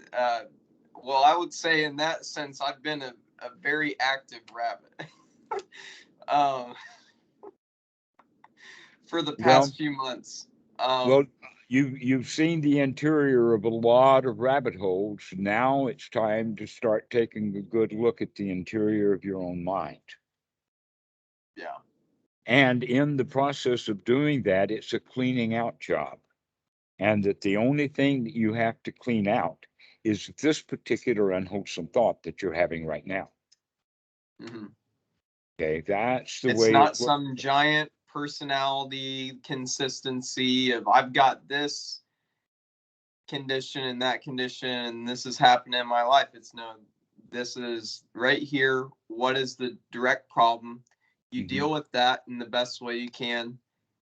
Well, I would say in that sense, I've been a very active rabbit. um, for the past few months. Well, you've seen the interior of a lot of rabbit holes. Now it's time to start taking a good look at the interior of your own mind. Yeah. And in the process of doing that, it's a cleaning out job. And that the only thing that you have to clean out is this particular unwholesome thought that you're having right now. Mm-hmm. Okay, that's the it's way. not some giant personality consistency of I've got this condition and that condition and this is happening in my life. It's no, this is right here. What is the direct problem? You deal with that in the best way you can,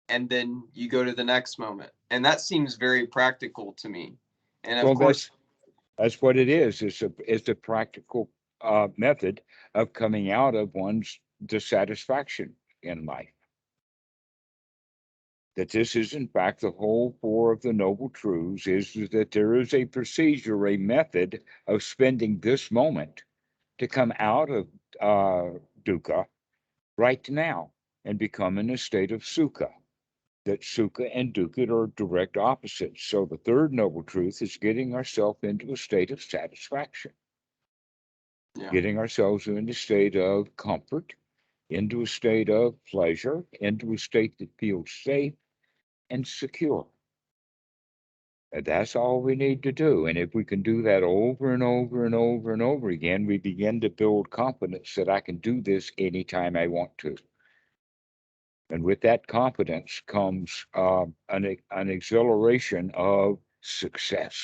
and then you go to the next moment. And that seems very practical to me. And of course, that's what it is. It's a practical method of coming out of one's dissatisfaction in life. That this is, in fact, the whole core of the Noble Truths is that there is a procedure, a method of spending this moment to come out of dukkha right now and become in a state of sukha. That sukha and dukkha are direct opposites. So the third Noble Truth is getting ourselves into a state of satisfaction. yeah. Getting ourselves into a state of comfort, into a state of pleasure, into a state that feels safe and secure. And that's all we need to do. And if we can do that over and over and over and over again, we begin to build confidence that I can do this anytime I want to. And with that confidence comes an exhilaration of success.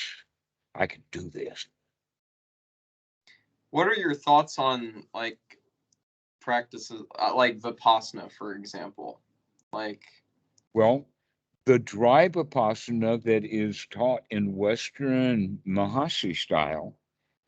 I can do this. What are your thoughts on like practices like Vipassana, for example? Like, Well, the dry Vipassana that is taught in Western Mahasi style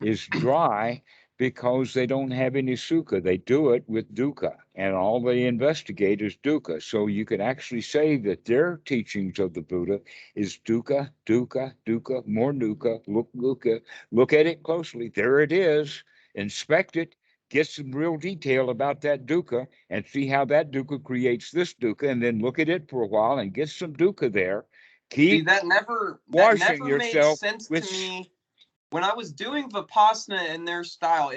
is dry because they don't have any sukha. They do it with dukkha, and all they investigate is dukkha. So you could actually say that their teachings of the Buddha is dukkha, dukkha, dukkha, more dukkha, look at it closely. There it is. Inspect it. Get some real detail about that dukkha and see how that dukkha creates this dukkha, and then look at it for a while and get some dukkha there. see, Keep that never washing made yourself sense with to me. When I was doing Vipassana in their style,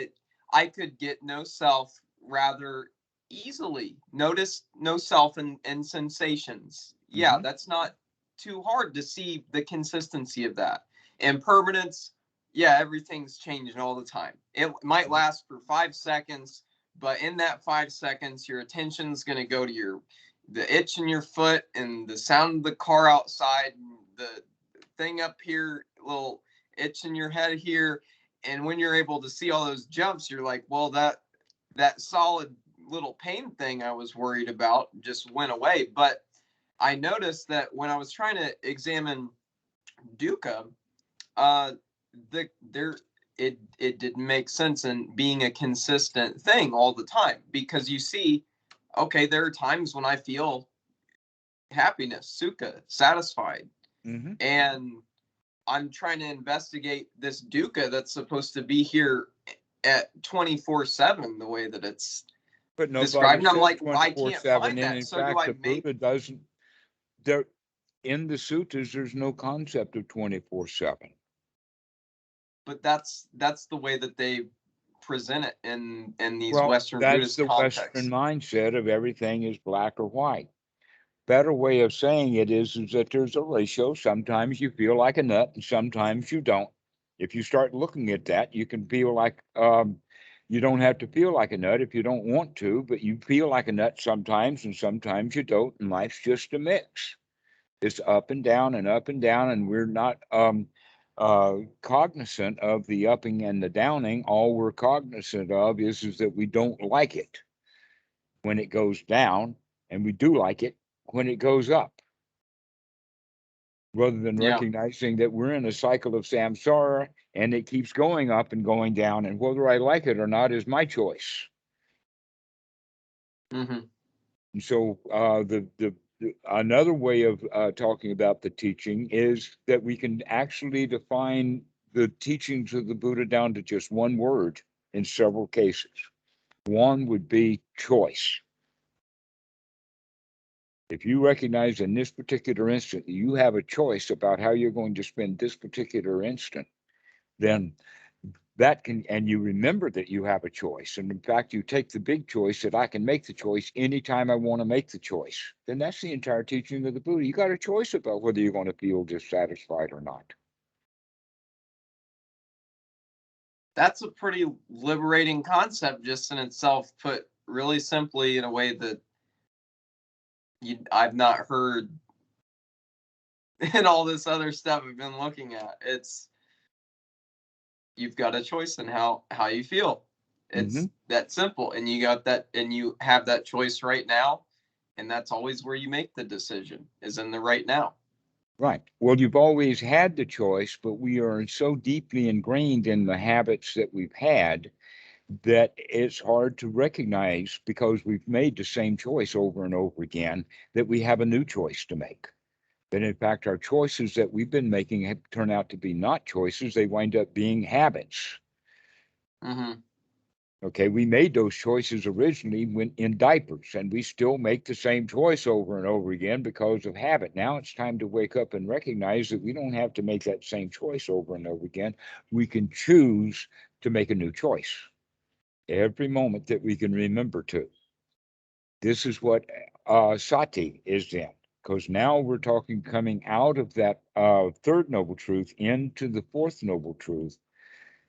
I could get no self rather easily. Notice no self and sensations. Yeah, that's not too hard to see the consistency of that. Impermanence, yeah, everything's changing all the time. It might last for 5 seconds, but in that 5 seconds, your attention's going to go to the itch in your foot and the sound of the car outside, and the thing up here, little. itch in your head here. And when you're able to see all those jumps, you're like, well, that solid little pain thing I was worried about just went away. But I noticed that when I was trying to examine Dukkha, uh, it didn't make sense in being a consistent thing all the time, because you see, okay, there are times when I feel happiness, sukha, satisfied, Mm-hmm. and I'm trying to investigate this dukkha that's supposed to be here at 24/7, the way that it's But described. nobody And I'm says like, well, I can't 24/7. find And that. in So do fact, I the make Buddha doesn't, there in the suttas, there's no concept of 24/7. but that's the way that they present it in these Well, Western that's Buddhist the Western contexts. mindset of everything is black or white. Better way of saying it is that there's a ratio. Sometimes you feel like a nut and sometimes you don't. If you start looking at that, you can feel like you don't have to feel like a nut if you don't want to, but you feel like a nut sometimes and sometimes you don't, and life's just a mix. It's up and down, and we're not cognizant of the upping and the downing. All we're cognizant of is that we don't like it when it goes down, and we do like it when it goes up, rather than Yeah. recognizing that we're in a cycle of samsara and it keeps going up and going down, and whether I like it or not is my choice. Mm-hmm. And so another way of talking about the teaching is that we can actually define the teachings of the Buddha down to just one word in several cases. One would be choice. If you recognize in this particular instant that you have a choice about how you're going to spend this particular instant, then that can, and you remember that you have a choice. And in fact, you take the big choice that I can make the choice anytime I want to make the choice. Then that's the entire teaching of the Buddha. You got a choice about whether you're going to feel dissatisfied or not. That's a pretty liberating concept just in itself, put really simply in a way that I've not heard in all this other stuff I've been looking at. It's, you've got a choice in how you feel. Mm-hmm. It's that simple, and you got that, and you have that choice right now, and that's always where you make the decision, is in the right now. Right. Well, you've always had the choice, but we are so deeply ingrained in the habits that we've had that it's hard to recognize, because we've made the same choice over and over again, that we have a new choice to make. That in fact, our choices that we've been making have turned out to be not choices, they wind up being habits. Mm-hmm. Okay, we made those choices originally when in diapers, and we still make the same choice over and over again because of habit. Now it's time to wake up and recognize that we don't have to make that same choice over and over again. We can choose to make a new choice every moment that we can remember to. This is what sati is then, because now we're talking coming out of that third noble truth into the fourth noble truth.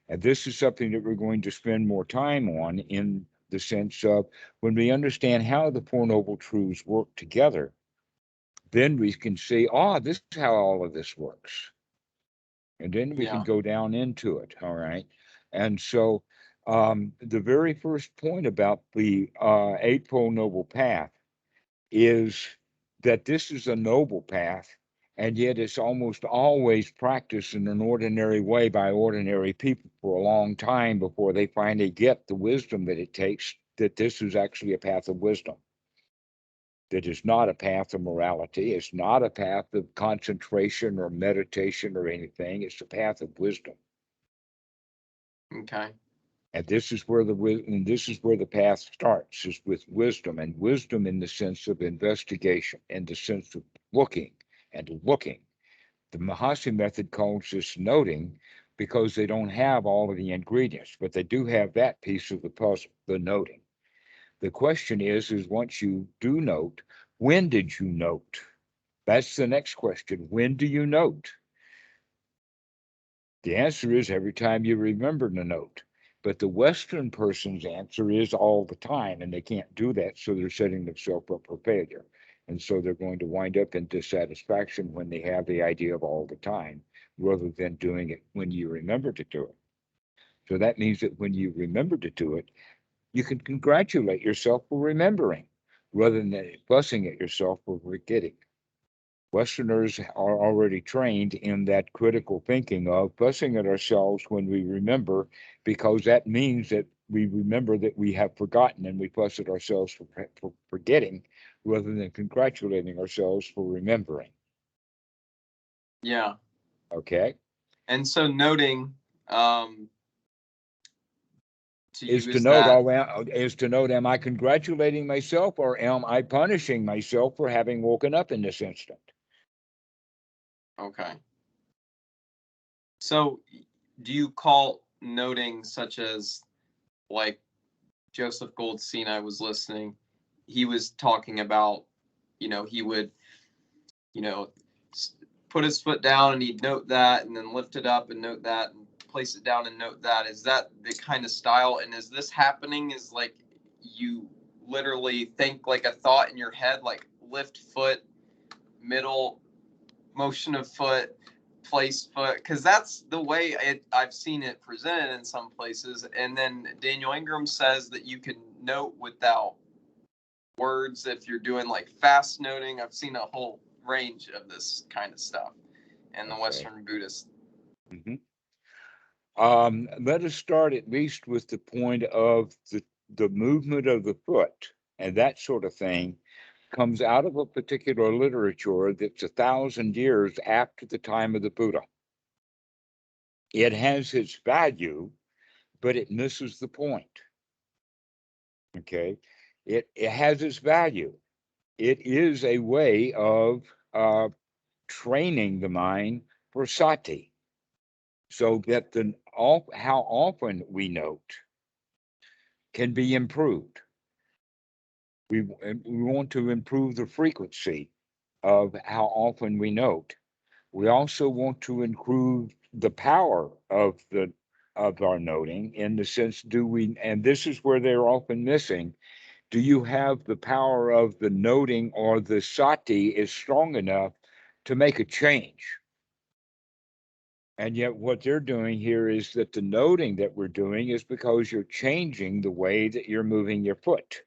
And this is something that we're going to spend more time on, in the sense of when we understand how the Four Noble Truths work together, then we can see, this is how all of this works. And then we can Yeah. go down into it. All right. And so the very first point about the Eightfold Noble Path is that this is a noble path, and yet it's almost always practiced in an ordinary way by ordinary people for a long time before they finally get the wisdom that it takes, that this is actually a path of wisdom. That is not a path of morality. It's not a path of concentration or meditation or anything. It's a path of wisdom. Okay. And this is where the path starts, is with wisdom, and wisdom in the sense of investigation, in the sense of looking and looking. The Mahasi method calls this noting, because they don't have all of the ingredients, but they do have that piece of the puzzle, the noting. The question is once you do note, when did you note? That's the next question. When do you note? The answer is every time you remember to note. But the Western person's answer is all the time, and they can't do that, so they're setting themselves up for failure. And so they're going to wind up in dissatisfaction when they have the idea of all the time, rather than doing it when you remember to do it. So that means that when you remember to do it, you can congratulate yourself for remembering rather than fussing at yourself for forgetting. Westerners are already trained in that critical thinking of fussing at ourselves when we remember, because that means that we remember that we have forgotten, and we fuss at ourselves for forgetting rather than congratulating ourselves for remembering. Yeah. Okay. And so noting to Is you to is note, that am I congratulating myself or am I punishing myself for having woken up in this instant? okay. So do you call noting such as like Joseph Goldstein, I was listening, he was talking about, he would, you know, put his foot down and he'd note that and then lift it up and note that and place it down and note that. Is that the kind of style? And is this happening? Is like you literally think like a thought in your head, like lift foot, middle, motion of foot, place foot, because that's the way I've seen it presented in some places. And then Daniel Ingram says that you can note without words if you're doing like fast noting. I've seen a whole range of this kind of stuff in the Western Buddhist. Mm-hmm. Let us start at least with the point of the movement of the foot, and that sort of thing comes out of a particular literature that's 1,000 years after the time of the Buddha. It has its value, but it misses the point. Okay, it has its value. It is a way of training the mind for sati, so that how often we note can be improved. We want to improve the frequency of how often we note. We also want to improve the power of our noting, in the sense, do we, and this is where they're often missing, do you have the power of the noting, or the sati is strong enough to make a change? And yet what they're doing here is that the noting that we're doing is because you're changing the way that you're moving your foot.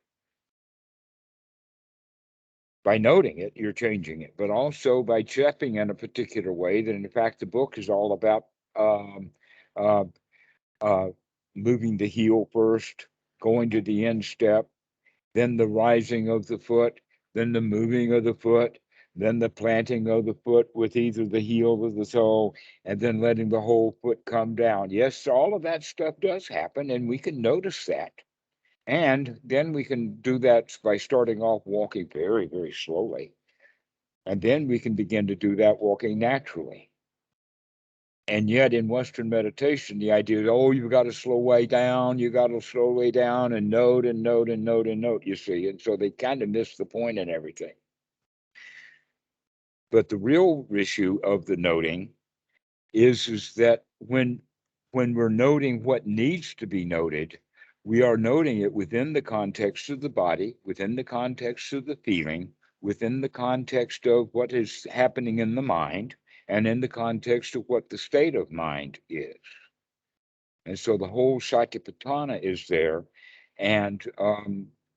By noting it, you're changing it, but also by stepping in a particular way that, in fact, the book is all about um, uh, uh, moving the heel first, going to the instep, then the rising of the foot, then the moving of the foot, then the planting of the foot with either the heel or the toe, and then letting the whole foot come down. Yes, all of that stuff does happen, and we can notice that. And then we can do that by starting off walking very, very slowly. And then we can begin to do that walking naturally. And yet in Western meditation, the idea is, oh, you've got to slow way down, you got to slow way down and note and note and note and note, you see. And so they kind of miss the point in everything. But the real issue of the noting is that when we're noting what needs to be noted, we are noting it within the context of the body, within the context of the feeling, within the context of what is happening in the mind, and in the context of what the state of mind is. And so the whole Satipatthana is there. And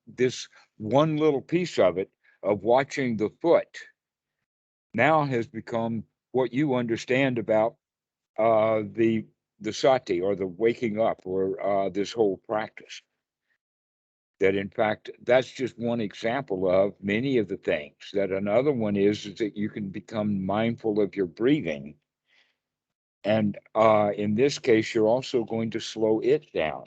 this one little piece of it, of watching the foot, now has become what you understand about the sati, or the waking up, or this whole practice. That, in fact, that's just one example of many of the things. That another one is that you can become mindful of your breathing. And in this case, you're also going to slow it down,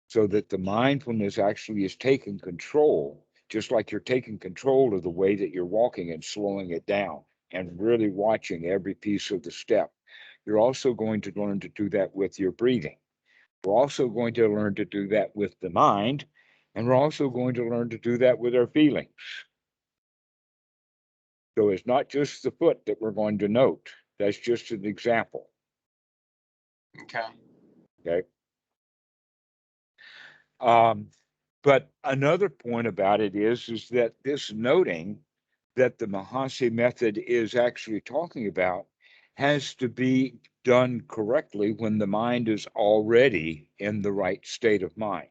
so that the mindfulness actually is taking control, just like you're taking control of the way that you're walking and slowing it down and really watching every piece of the step. You're also going to learn to do that with your breathing. We're also going to learn to do that with the mind, and we're also going to learn to do that with our feelings. So it's not just the foot that we're going to note. That's just an example. Okay. Okay. But another point about it is that this noting that the Mahasi method is actually talking about has to be done correctly when the mind is already in the right state of mind,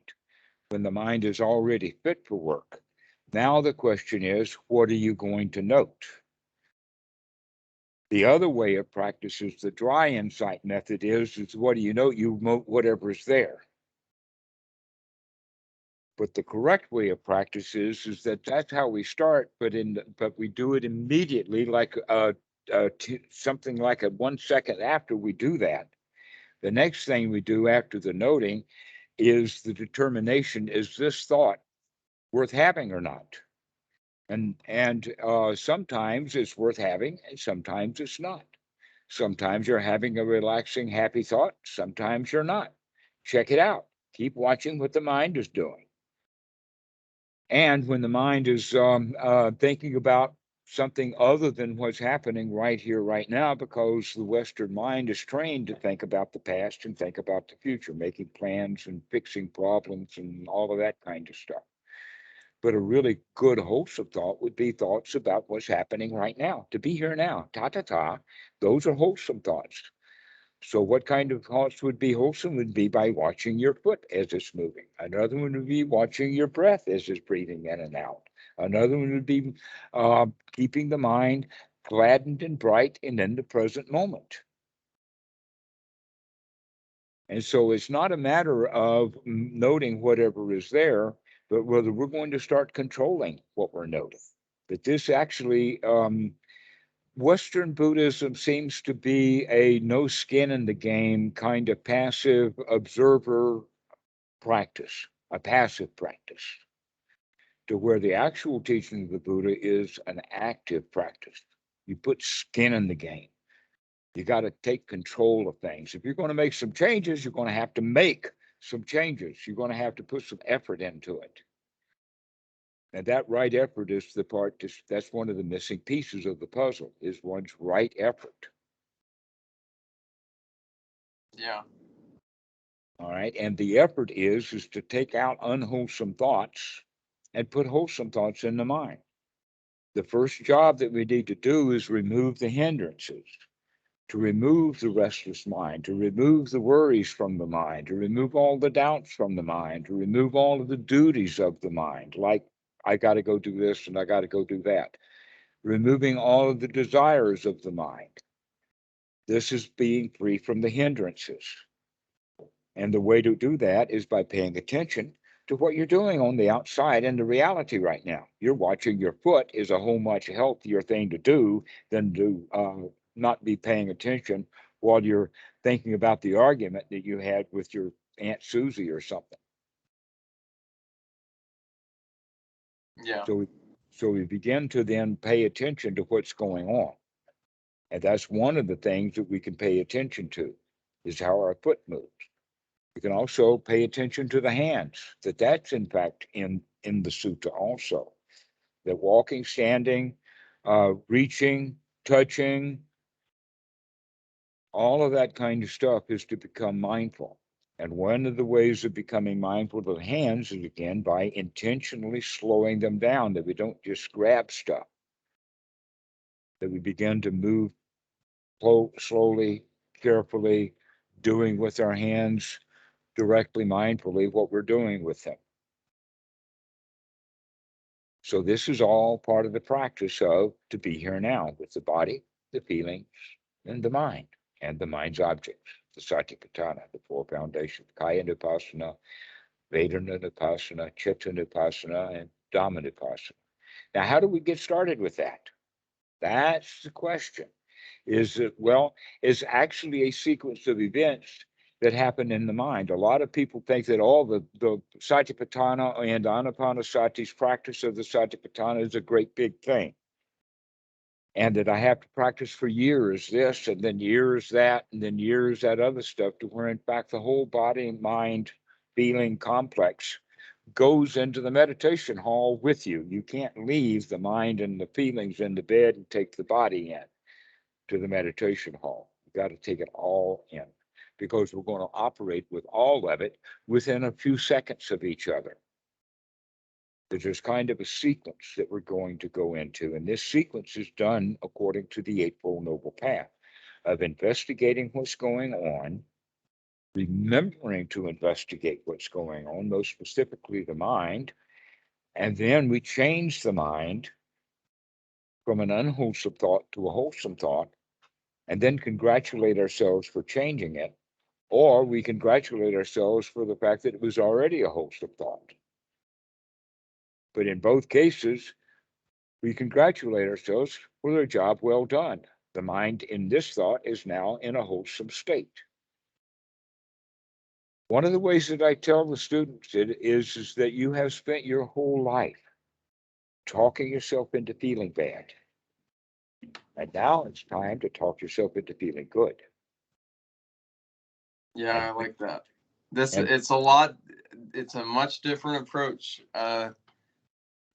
when the mind is already fit for work. Now the question is, what are you going to note? The other way of practice is the dry insight method is what do you note? You note whatever is there. But the correct way of practice is that that's how we start, but we do it immediately, like something like a 1 second after we do that. The next thing we do after the noting is the determination: is this thought worth having or not? And sometimes it's worth having, and sometimes it's not. Sometimes you're having a relaxing, happy thought. Sometimes you're not. Check it out. Keep watching what the mind is doing. And when the mind is thinking about something other than what's happening right here, right now, because the Western mind is trained to think about the past and think about the future, making plans and fixing problems and all of that kind of stuff. But a really good, wholesome thought would be thoughts about what's happening right now, to be here now, ta. Those are wholesome thoughts. So what kind of thoughts would be wholesome would be by watching your foot as it's moving. Another one would be watching your breath as it's breathing in and out. Another one would be keeping the mind gladdened and bright and in the present moment. And so it's not a matter of noting whatever is there, but whether we're going to start controlling what we're noting. That this actually Western Buddhism seems to be a no skin in the game kind of passive observer practice, a passive practice, to where the actual teaching of the Buddha is an active practice. You put skin in the game. You got to take control of things. If you're going to make some changes, you're going to have to make some changes. You're going to have to put some effort into it. And that right effort is the part that's one of the missing pieces of the puzzle, is one's right effort. Yeah. All right. And the effort is to take out unwholesome thoughts and put wholesome thoughts in the mind. The first job that we need to do is remove the hindrances, to remove the restless mind, to remove the worries from the mind, to remove all the doubts from the mind, to remove all of the duties of the mind, like I got to go do this and I got to go do that. Removing all of the desires of the mind. This is being free from the hindrances. And the way to do that is by paying attention to what you're doing on the outside and the reality right now. You're watching your foot is a whole much healthier thing to do than to not be paying attention while you're thinking about the argument that you had with your Aunt Susie or something. Yeah. So we begin to then pay attention to what's going on. And that's one of the things that we can pay attention to, is how our foot moves. You can also pay attention to the hands, that's in fact in the sutta also. That walking, standing, reaching, touching, all of that kind of stuff is to become mindful. And one of the ways of becoming mindful of the hands is, again, by intentionally slowing them down, that we don't just grab stuff, that we begin to move slowly, carefully, doing with our hands directly, mindfully, what we're doing with them. So this is all part of the practice of to be here now with the body, the feelings, and the mind, and the mind's objects, the Satipatthana, the four foundations: Kaya Nupassana, Vedana Nupassana, Chitta Nupassana, and Dhamma Nupassana. Now, how do we get started with that? That's the question. Is it, well, it's actually a sequence of events that happen in the mind. A lot of people think that all the Satipatthana and Anapanasati's practice of the Satipatthana is a great big thing. And that I have to practice for years this, and then years that, and then years that other stuff, to where in fact the whole body, mind, feeling complex goes into the meditation hall with you. You can't leave the mind and the feelings in the bed and take the body in to the meditation hall. You got to take it all in, because we're going to operate with all of it within a few seconds of each other. There's kind of a sequence that we're going to go into, and this sequence is done according to the Eightfold Noble Path. of investigating what's going on, remembering to investigate what's going on, most specifically the mind, and then we change the mind from an unwholesome thought to a wholesome thought, and then congratulate ourselves for changing it, or we congratulate ourselves for the fact that it was already a wholesome thought. But in both cases, we congratulate ourselves for a job well done. The mind in this thought is now in a wholesome state. One of the ways that I tell the students is that you have spent your whole life talking yourself into feeling bad. And now it's time to talk yourself into feeling good. Yeah, And, I like that. and It's a much different approach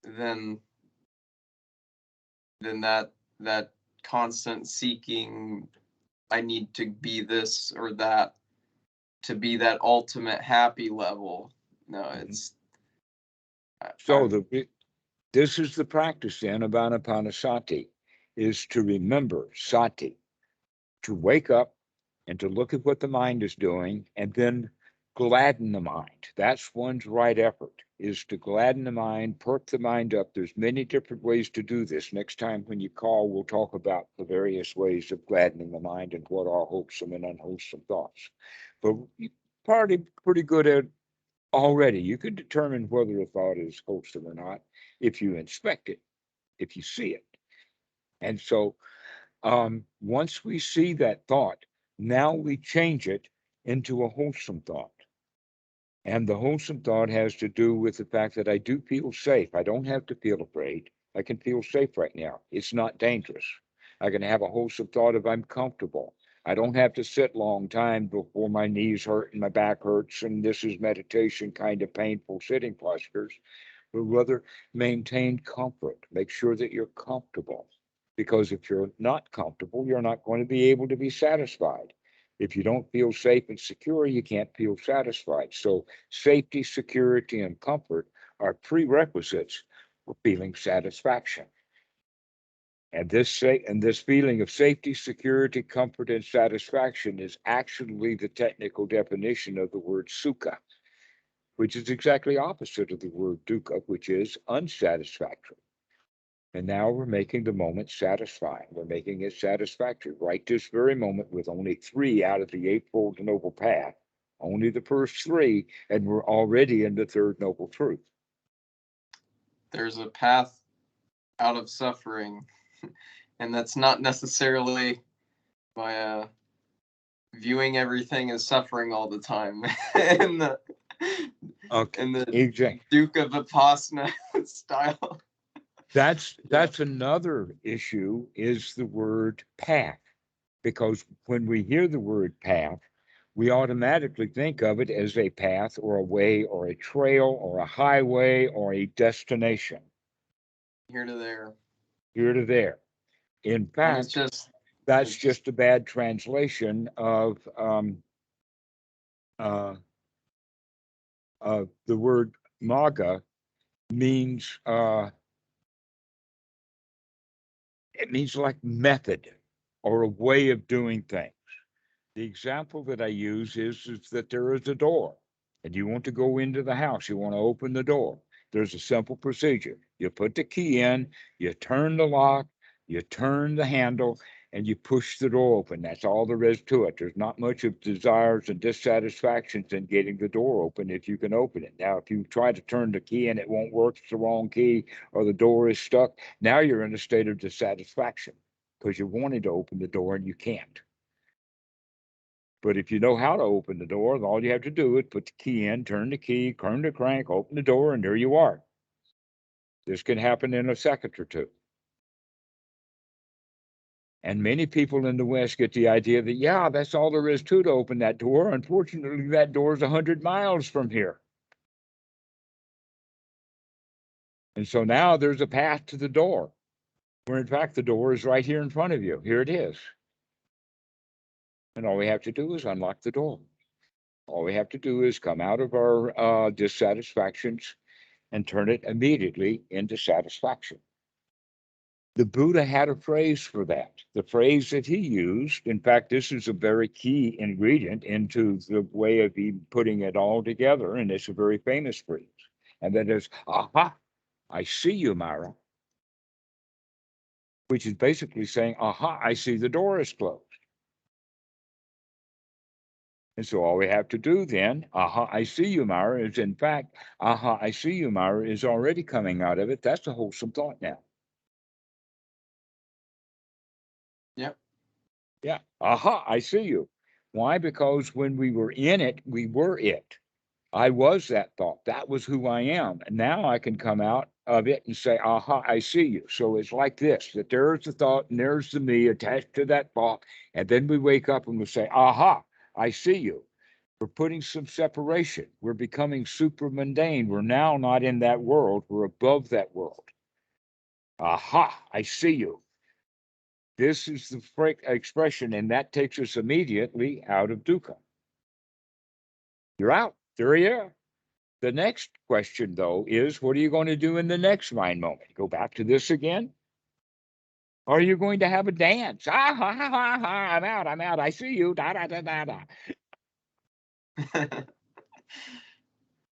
than that constant seeking. I need to be this or that to be that ultimate happy level. No, it's so this is the practice then of Anapanasati, is to remember sati, to wake up and to look at what the mind is doing and then gladden the mind. That's one's right effort, is to gladden the mind, perk the mind up. There's many different ways to do this. Next time when you call, we'll talk about the various ways of gladdening the mind and what are wholesome and unwholesome thoughts. But you're pretty good at already. You can determine whether a thought is wholesome or not if you inspect it, if you see it. And so once we see that thought, now we change it into a wholesome thought. And the wholesome thought has to do with the fact that I do feel safe. I don't have to feel afraid. I can feel safe right now. It's not dangerous. I can have a wholesome thought if I'm comfortable. I don't have to sit long time before my knees hurt and my back hurts, and this is meditation kind of painful sitting postures, but rather maintain comfort. Make sure that you're comfortable. Because if you're not comfortable, you're not going to be able to be satisfied. If you don't feel safe and secure, you can't feel satisfied. So safety, security, and comfort are prerequisites for feeling satisfaction. And this feeling of safety, security, comfort, and satisfaction is actually the technical definition of the word sukha, which is exactly opposite of the word dukkha, which is unsatisfactory. And now we're making the moment satisfying. We're making it satisfactory right this very moment with only 3 out of the Eightfold Noble Path, only the first 3, and we're already in the third noble truth. There's a path out of suffering, and that's not necessarily by viewing everything as suffering all the time. in the Exactly. Dukkha Vipassana style. That's another issue, is the word path, because when we hear the word path, we automatically think of it as a path or a way or a trail or a highway or a destination. Here to there. Here to there. In fact, that's just a bad translation of the word maga. Means it means like method or a way of doing things. The example that I use is that there is a door and you want to go into the house. You want to open the door. There's a simple procedure. You put the key in, you turn the lock, you turn the handle, and you push the door open. That's all there is to it. There's not much of desires and dissatisfactions in getting the door open if you can open it. Now, if you try to turn the key and it won't work, it's the wrong key, or the door is stuck, now you're in a state of dissatisfaction because you wanted to open the door and you can't. But if you know how to open the door, all you have to do is put the key in, turn the key, turn the crank, open the door, and there you are. This can happen in a second or two. And many people in the West get the idea that, yeah, that's all there is to open that door. Unfortunately, that door is 100 miles from here. And so now there's a path to the door, where in fact the door is right here in front of you. Here it is. And all we have to do is unlock the door. All we have to do is come out of our dissatisfactions and turn it immediately into satisfaction. The Buddha had a phrase for that. The phrase that he used, in fact, this is a very key ingredient into the way of him putting it all together, and it's a very famous phrase. And that is, aha, I see you, Myra, which is basically saying, aha, I see the door is closed. And so all we have to do then, aha, I see you, Myra, is in fact, aha, I see you, Myra, is already coming out of it. That's a wholesome thought now. Yep. Yeah. Aha, I see you. Why? Because when we were in it, we were it. I was that thought. That was who I am. And now I can come out of it and say, aha, I see you. So it's like this, that there's the thought and there's the me attached to that thought. And then we wake up and we say, aha, I see you. We're putting some separation. We're becoming super mundane. We're now not in that world. We're above that world. Aha, I see you. This is the expression, and that takes us immediately out of dukkha. You're out. There you are. The next question, though, is what are you going to do in the next mind moment? Go back to this again? Are you going to have a dance? Ah, ha, ha, ha, ha, I'm out, I'm out. I see you. Da, da, da, da, da.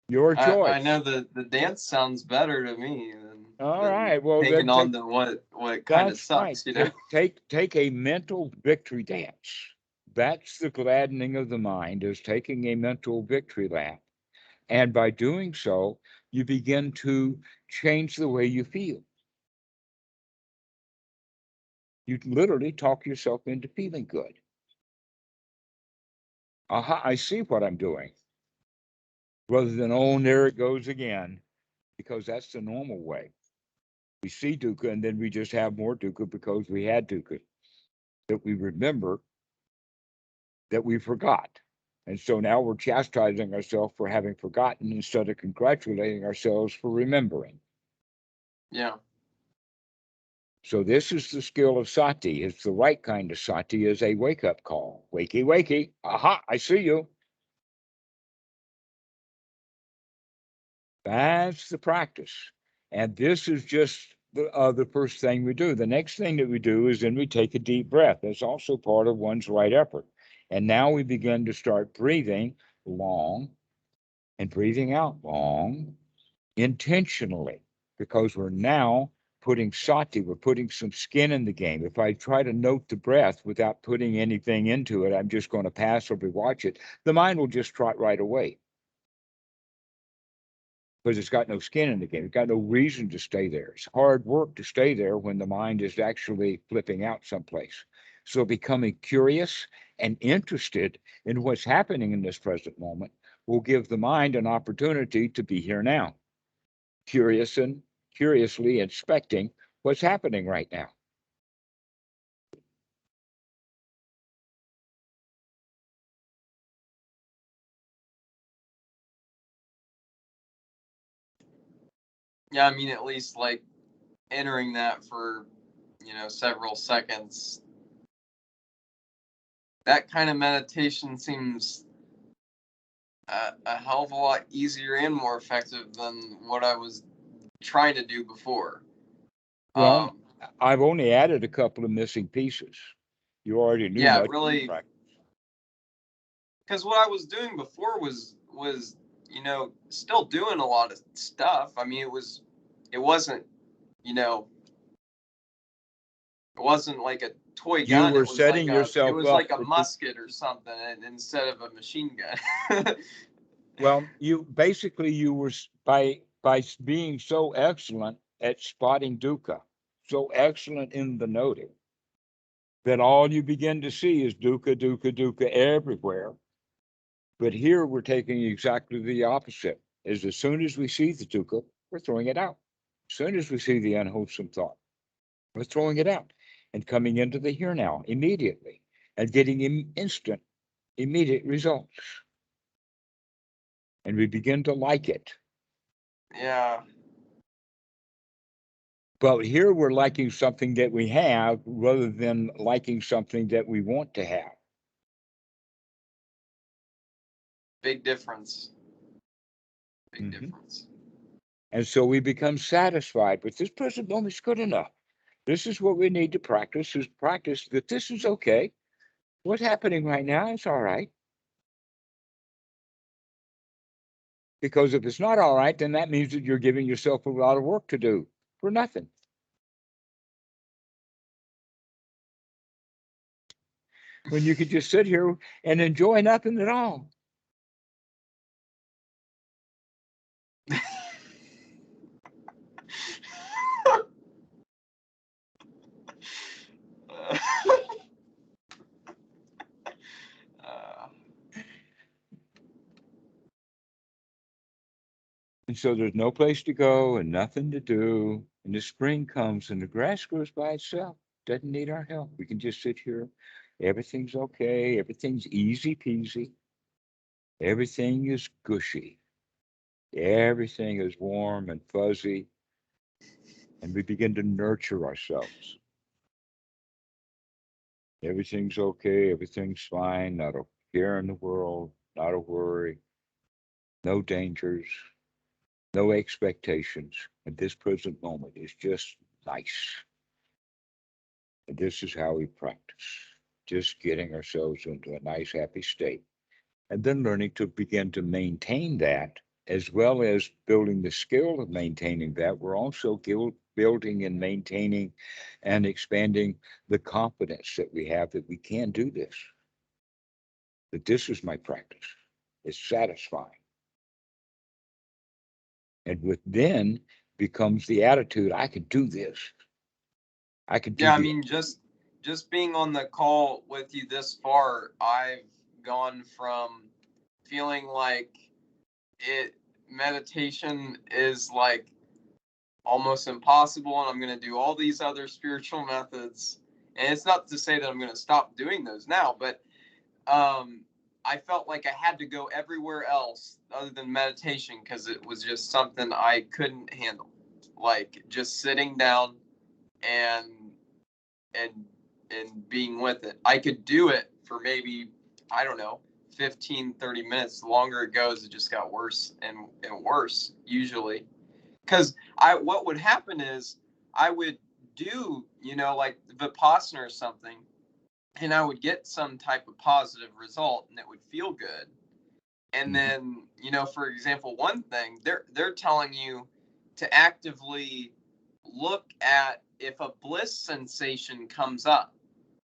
Your choice. I know the dance sounds better to me All than right. Well, taking then on the what kind of that's sucks, right. you know. Take a mental victory dance. That's the gladdening of the mind, is taking a mental victory lap. And by doing so, you begin to change the way you feel. You literally talk yourself into feeling good. Aha, I see what I'm doing. Rather than, oh, there it goes again, because that's the normal way. We see dukkha and then we just have more dukkha because we had dukkha that we remember that we forgot. And so now we're chastising ourselves for having forgotten instead of congratulating ourselves for remembering. Yeah. So this is the skill of sati. It's the right kind of sati, is a wake-up call. Wakey, wakey. Aha, I see you. That's the practice. And this is just the first thing we do. The next thing that we do is then we take a deep breath. That's also part of one's right effort. And now we begin to start breathing long and breathing out long intentionally, because we're now putting sati, we're putting some skin in the game. If I try to note the breath without putting anything into it, I'm just going to passively watch it. The mind will just trot right away because it's got no skin in the game. It's got no reason to stay there. It's hard work to stay there when the mind is actually flipping out someplace. So becoming curious and interested in what's happening in this present moment will give the mind an opportunity to be here now, curious and curiously inspecting what's happening right now. Yeah, I mean, at least like entering that for, several seconds. That kind of meditation seems a hell of a lot easier and more effective than what I was trying to do before. Well, I've only added a couple of missing pieces. You already knew Yeah, much. really. Because what I was doing before was still doing a lot of stuff. I mean, it wasn't it wasn't like a toy gun. You were It was setting yourself up. like a musket or something instead of a machine gun. Well, you were by being so excellent at spotting dukkha, so excellent in the noting, that all you begin to see is dukkha, dukkha, dukkha everywhere. But here we're taking exactly the opposite. As soon as we see the dukkha, we're throwing it out. As soon as we see the unwholesome thought, we're throwing it out and coming into the here now immediately and getting instant, immediate results. And we begin to like it. Yeah. But here we're liking something that we have rather than liking something that we want to have. Big difference. Big difference. And so we become satisfied with this present moment is good enough. This is what we need to practice, is practice that this is okay. What's happening right now is all right. Because if it's not all right, then that means that you're giving yourself a lot of work to do for nothing. When you could just sit here and enjoy nothing at all. Uh, And so there's no place to go and nothing to do. And the spring comes and the grass grows by itself. Doesn't need our help. We can just sit here. Everything's okay. Everything's easy peasy. Everything is gushy. Everything is warm and fuzzy. And we begin to nurture ourselves. Everything's okay. Everything's fine. Not a care in the world. Not a worry. No dangers. No expectations. At this present moment is just nice. And this is how we practice. Just getting ourselves into a nice, happy state. And then learning to begin to maintain that, as well as building the skill of maintaining that. We're also building and maintaining and expanding the confidence that we have that we can do this. That this is my practice. It's satisfying. And with then becomes the attitude, I can do this. I can do yeah, I the mean, just being on the call with you this far, I've gone from feeling like meditation is like almost impossible and I'm going to do all these other spiritual methods. And it's not to say that I'm going to stop doing those now, but I felt like I had to go everywhere else other than meditation because it was just something I couldn't handle. Like just sitting down and and and being with it. I could do it for maybe, I don't know, 15-30 minutes. The longer it goes, it just got worse and worse usually. Because what would happen is I would do, like Vipassana or something, and I would get some type of positive result and it would feel good. And then, for example, one thing they're telling you to actively look at if a bliss sensation comes up,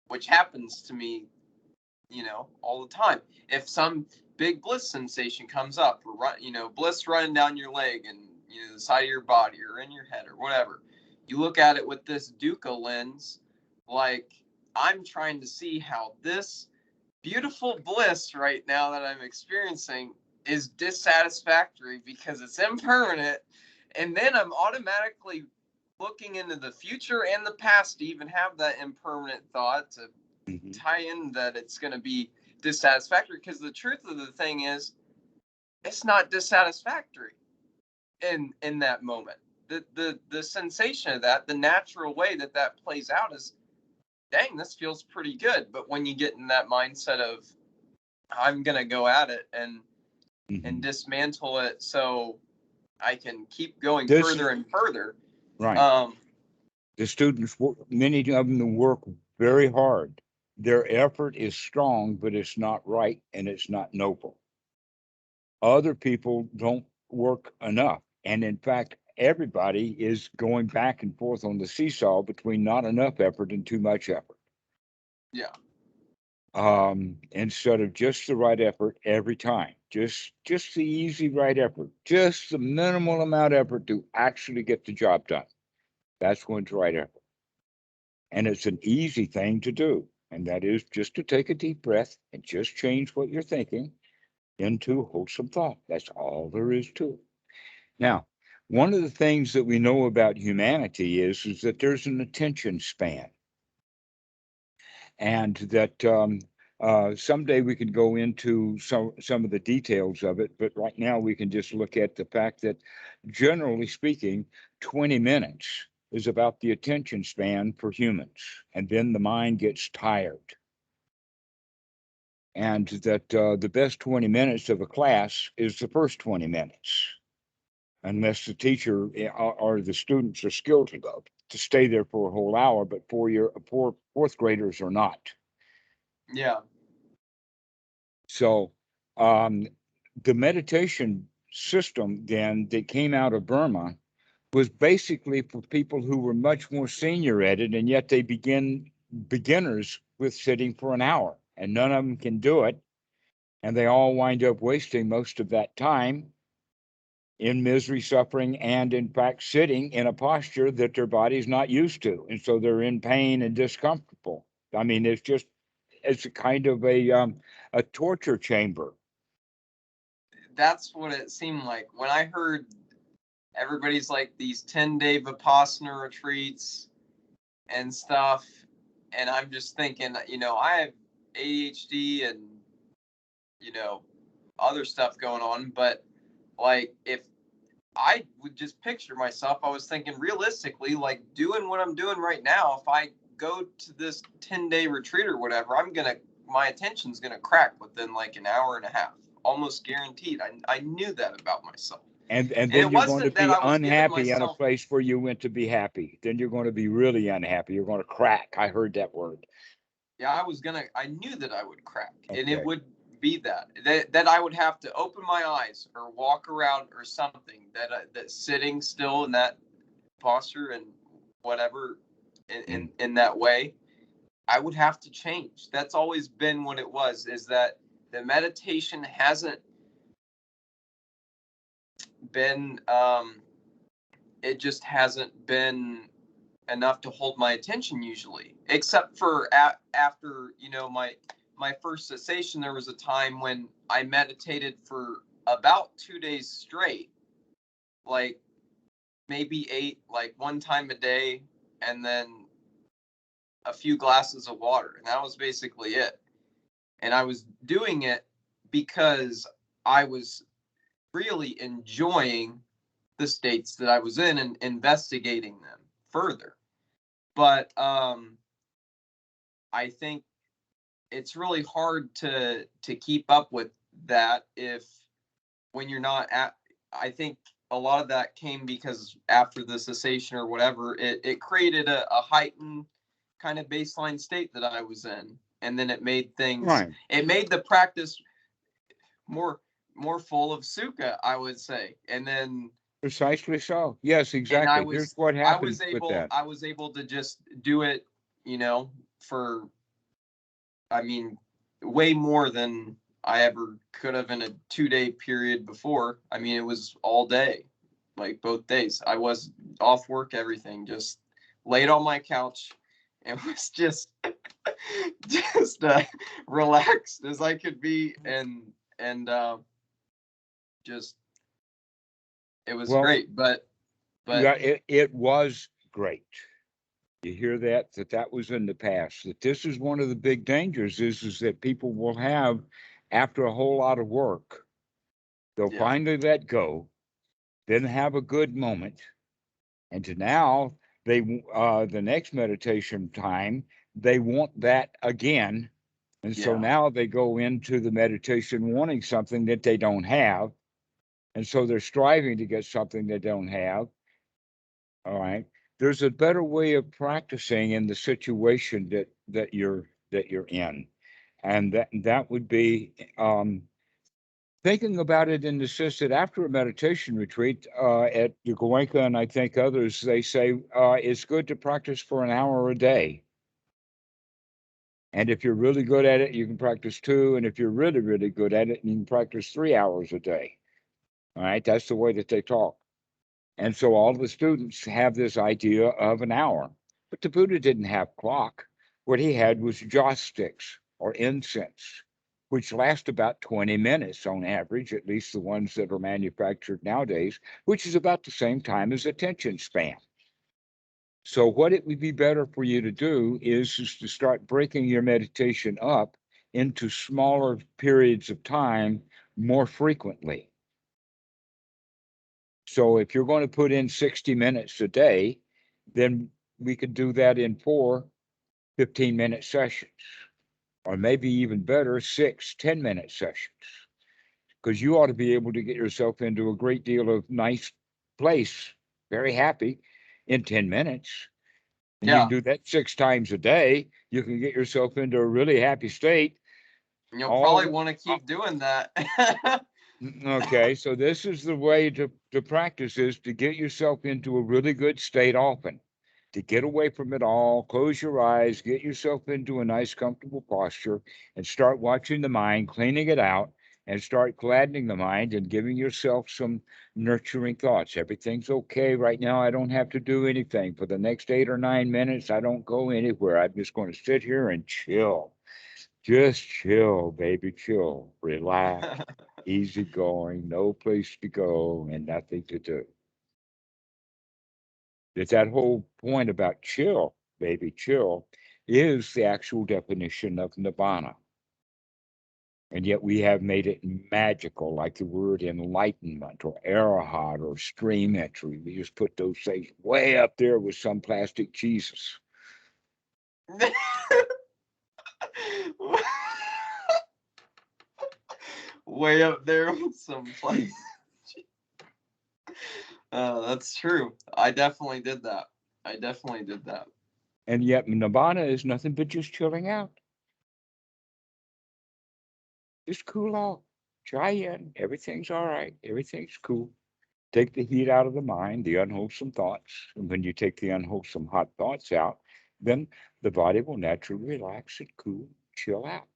which happens to me, all the time. If some big bliss sensation comes up, or bliss running down your leg and the side of your body or in your head or whatever, you look at it with this Dukkha lens, like I'm trying to see how this beautiful bliss right now that I'm experiencing is dissatisfactory because it's impermanent. And then I'm automatically looking into the future and the past to even have that impermanent thought to tie in that it's going to be dissatisfactory, because the truth of the thing is it's not dissatisfactory in that moment. The sensation of that, the natural way that plays out is, dang, this feels pretty good. But when you get in that mindset of I'm going to go at it and dismantle it so I can keep going further and further. Right. The students, many of them work very hard. Their effort is strong, but it's not right and it's not noble. Other people don't work enough. And in fact, everybody is going back and forth on the seesaw between not enough effort and too much effort. Yeah. Instead of just the right effort every time, just the easy right effort, just the minimal amount of effort to actually get the job done. That's when it's right effort. And it's an easy thing to do. And that is just to take a deep breath and just change what you're thinking into wholesome thought. That's all there is to it. Now, one of the things that we know about humanity is that there's an attention span. And that someday we could go into some of the details of it, but right now we can just look at the fact that, generally speaking, 20 minutes is about the attention span for humans, and then the mind gets tired. And that the best 20 minutes of a class is the first 20 minutes. unless the teacher or the students are skilled enough to stay there for a whole hour, but fourth graders are not. Yeah. So the meditation system then that came out of Burma was basically for people who were much more senior at it, and yet they beginners with sitting for an hour, and none of them can do it, and they all wind up wasting most of that time in misery, suffering, and in fact sitting in a posture that their body's not used to, and so they're in pain and discomfortable. I mean, it's a kind of a torture chamber. That's what it seemed like when I heard everybody's like these 10-day Vipassana retreats and stuff. And I'm just thinking, I have ADHD and, other stuff going on. But like, if I would just picture myself, I was thinking realistically, like doing what I'm doing right now, if I go to this 10-day retreat or whatever, my attention's going to crack within like an hour and a half, almost guaranteed. I knew that about myself. And then it you're going to wasn't that be I was giving unhappy in a myself. place where you went to be happy. Then you're going to be really unhappy. You're going to crack. I heard that word. Yeah, I knew that I would crack, and Okay. it would be that I would have to open my eyes or walk around or something, that sitting still in that posture and whatever in that way, I would have to change. That's always been what it was, is that the meditation hasn't been it just hasn't been enough to hold my attention usually, except for after my first cessation. There was a time when I meditated for about 2 days straight, like maybe 8, like one time a day, and then a few glasses of water, and that was basically it. And I was doing it because I was really enjoying the states that I was in and investigating them further. But I think it's really hard to keep up with that when you're not at. I think a lot of that came because after the cessation or whatever, it created a heightened kind of baseline state that I was in, and then it made the practice more full of sukha, I would say. And then Precisely so. Yes, exactly. Here's what happens with that. I was able to just do it, for, I mean, way more than I ever could have in a 2-day period before. I mean, it was all day, like both days. I was off work, everything, just laid on my couch and was just relaxed as I could be, and just, it was great. But yeah, it was great. You hear that was in the past. That this is one of the big dangers is that people will have, after a whole lot of work, they'll finally let go, then have a good moment, and now the next meditation time they want that again, and so now they go into the meditation wanting something that they don't have, and so they're striving to get something they don't have. All right. There's a better way of practicing in the situation that you're in. And that would be thinking about it in the sense that after a meditation retreat at the Goenka and I think others, they say it's good to practice for an hour a day. And if you're really good at it, you can practice 2. And if you're really, really good at it, you can practice 3 hours a day. All right. That's the way that they talk. And so all the students have this idea of an hour. But the Buddha didn't have clock. What he had was joss sticks or incense, which last about 20 minutes on average, at least the ones that are manufactured nowadays, which is about the same time as attention span. So what it would be better for you to do is to start breaking your meditation up into smaller periods of time more frequently. So if you're going to put in 60 minutes a day, then we could do that in 4 15-minute sessions, or maybe even better, 6 10-minute sessions, because you ought to be able to get yourself into a great deal of nice place, very happy in 10 minutes. And you Yeah. can do that 6 times a day. You can get yourself into a really happy state. You'll probably All want to keep doing that. okay, so this is the way to practice, is to get yourself into a really good state often, to get away from it all, close your eyes, get yourself into a nice, comfortable posture, and start watching the mind, cleaning it out, and start gladdening the mind and giving yourself some nurturing thoughts. Everything's okay right now. I don't have to do anything. For the next 8 or 9 minutes, I don't go anywhere. I'm just going to sit here and chill. Just chill, baby, chill. Relax, easy going, no place to go, and nothing to do. It's that whole point about chill, baby, chill, is the actual definition of nibbana. And yet we have made it magical, like the word enlightenment or arahat or stream entry. We just put those things way up there with some plastic Jesus. Way up there with some place. That's true. I definitely did that. And yet nibbana is nothing but just chilling out. Just cool off. Try in. Everything's all right. Everything's cool. Take the heat out of the mind, the unwholesome thoughts. And when you take the unwholesome hot thoughts out, then the body will naturally relax and cool, chill out.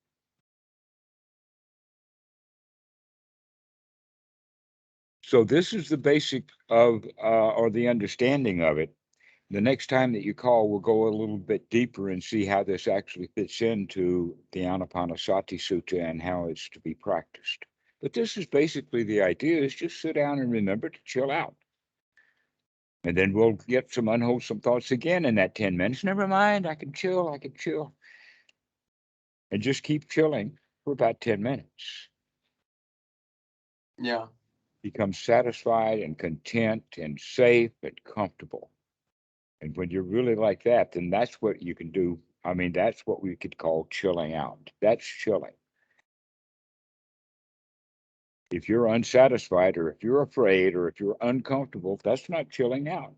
So this is the basic of, or the understanding of it. The next time that you call, we'll go a little bit deeper and see how this actually fits into the Anapanasati Sutta and how it's to be practiced. But this is basically the idea, is just sit down and remember to chill out. And then we'll get some unwholesome thoughts again in that 10 minutes. Never mind, I can chill, I can chill. And just keep chilling for about 10 minutes. Yeah. Become satisfied and content and safe and comfortable. And when you're really like that, then that's what you can do. I mean, that's what we could call chilling out. That's chilling. If you're unsatisfied or if you're afraid or if you're uncomfortable, that's not chilling out.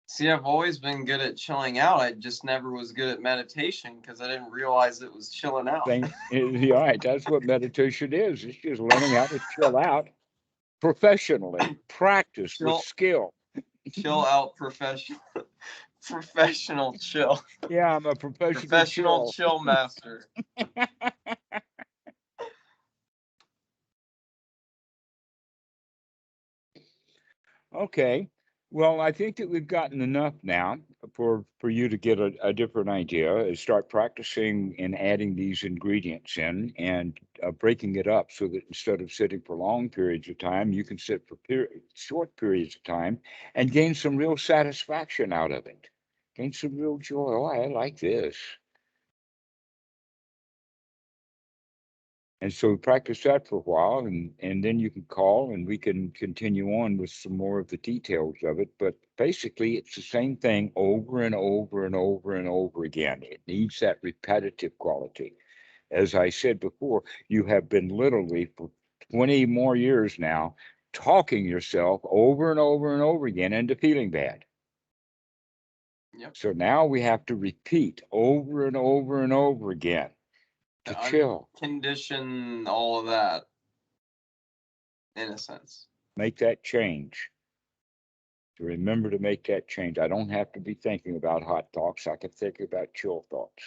See, I've always been good at chilling out. I just never was good at meditation because I didn't realize it was chilling out. All right, that's what meditation is. It's just learning how to chill out professionally, practice with skill. Chill out professional. Professional chill. Yeah, I'm a Professional chill master. Okay. Well, I think that we've gotten enough now for you to get a different idea. Start practicing and adding these ingredients in and breaking it up so that instead of sitting for long periods of time, you can sit for short periods of time and gain some real satisfaction out of it. Gain some real joy. Oh, I like this. And so practice that for a while, and then you can call and we can continue on with some more of the details of it. But basically, it's the same thing over and over and over and over again. It needs that repetitive quality. As I said before, you have been literally for 20 more years now talking yourself over and over and over again into feeling bad. Yep. So now we have to repeat over and over and over again to chill. Condition all of that, in a sense. Make that change. To remember to make that change. I don't have to be thinking about hot thoughts. I can think about chill thoughts.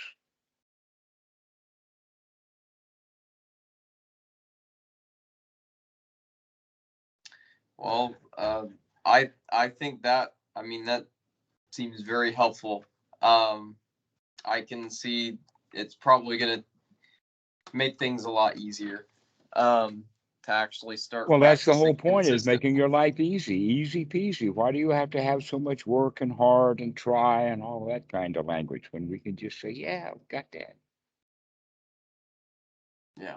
Well, I think that, I mean, that seems very helpful. I can see it's probably going to make things a lot easier to actually start. Well, that's the whole point, is making your life easy peasy. Why do you have to have so much work and hard and try and all that kind of language when we can just say, yeah, I've got that. Yeah.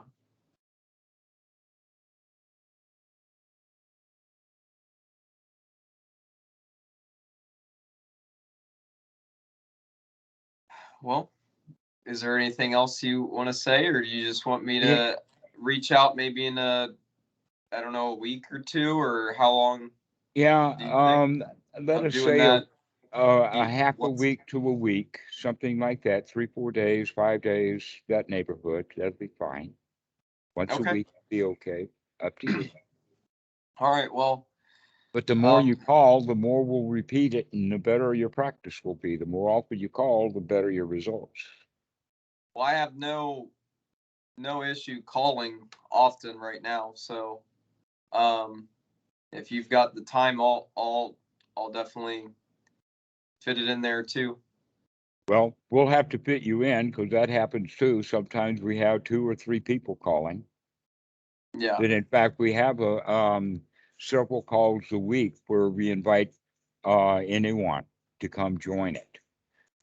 Well, is there anything else you want to say, or do you just want me to reach out maybe in a I don't know, a week or two, or how long Yeah, do you think let of us doing say that? a half a What's week to a week, something like that, 3, 4 days, 5 days, that neighborhood. That'll be fine. Once a okay? week will be okay. Up to you. All right. Well, But the more you um, call, the more we'll repeat it, and the better your practice will be. The more often you call, the better your results. well, I have no issue calling often right now. So, um, if you've got the time, I'll definitely fit it in there too. Well, we'll have to fit you in because that happens too. Sometimes we have 2 or 3 people calling. Yeah, That in fact we have several calls a week where we invite anyone to come join it.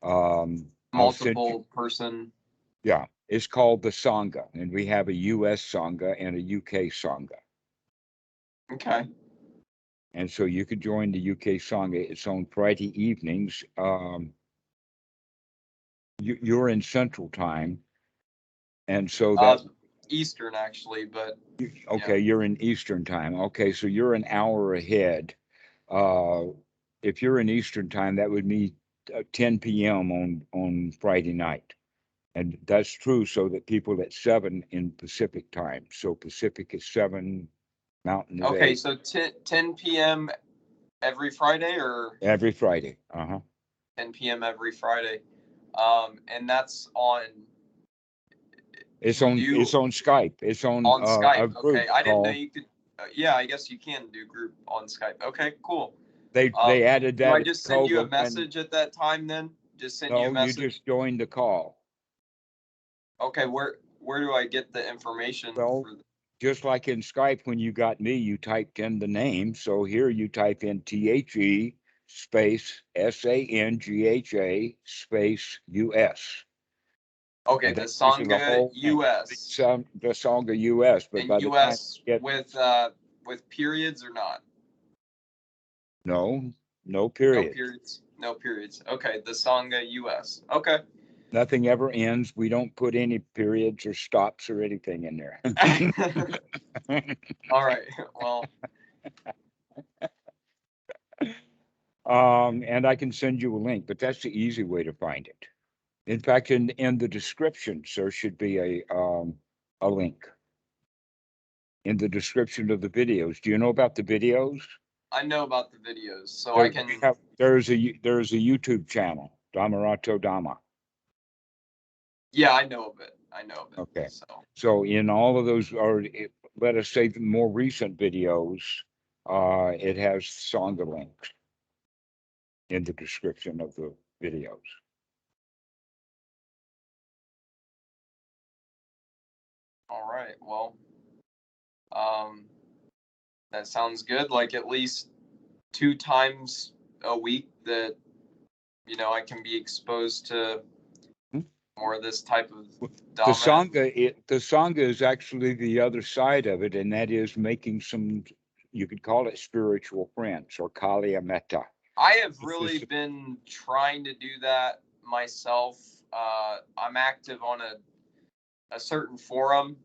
I'll send you, multiple person. yeah, it's called the Sangha, and we have a US Sangha and a UK Sangha. Okay. And so you could join the UK Sangha. It's on Friday evenings. You're in Central Time, and so Uh, that Eastern actually, but yeah. okay, you're in Eastern Time. Okay, so you're an hour ahead. Uh, if you're in Eastern Time, that would mean 10 p.m. on Friday night, and that's true. So that people at 7 in Pacific Time. So Pacific is 7, Mountain is Okay, 8. so 10 p.m. every Friday, or Every Friday. 10 p.m. every Friday. And that's on It's you on do Skype. It's on on Skype. a group Okay, I didn't know call. you could. Yeah, I guess you can do group on Skype. Okay, cool. They added Do that I in just send you a COVID, and message at that time then? Just send you a no, you message. just joined the call. Okay, where do I get the information Well, for? just like in Skype, when you got me, you typed in the name. So here you type in THE space SANGHA space US. Okay, And the that gives you the Sangha whole name. US The Sangha US, but and by the time US you get, with periods or not? no, no No period. periods. No periods. Okay, the Sangha US. Okay. Nothing ever ends. We don't put any periods or stops or anything in there. All right. Well, And I can send you a link, but that's the easy way to find it. In fact, in the descriptions, there should be a link in the description of the videos. Do you know about the videos? I know about the videos, so I There, can. there's a YouTube channel, Dhammarato Dhamma. Yeah, I know of it. I know of it. Okay. So, So in all of those, or let us say the more recent videos, it has Sangha links in the description of the videos. all right. Well, um, that sounds good. Like at least 2 times a week that I can be exposed to Hmm? more of this type of The Dhamma. Sangha, the Sangha is actually the other side of it, and that is making some, you could call it spiritual friends or Kaliya Metta. I have It's really just, been trying to do that myself. I'm active on a certain forum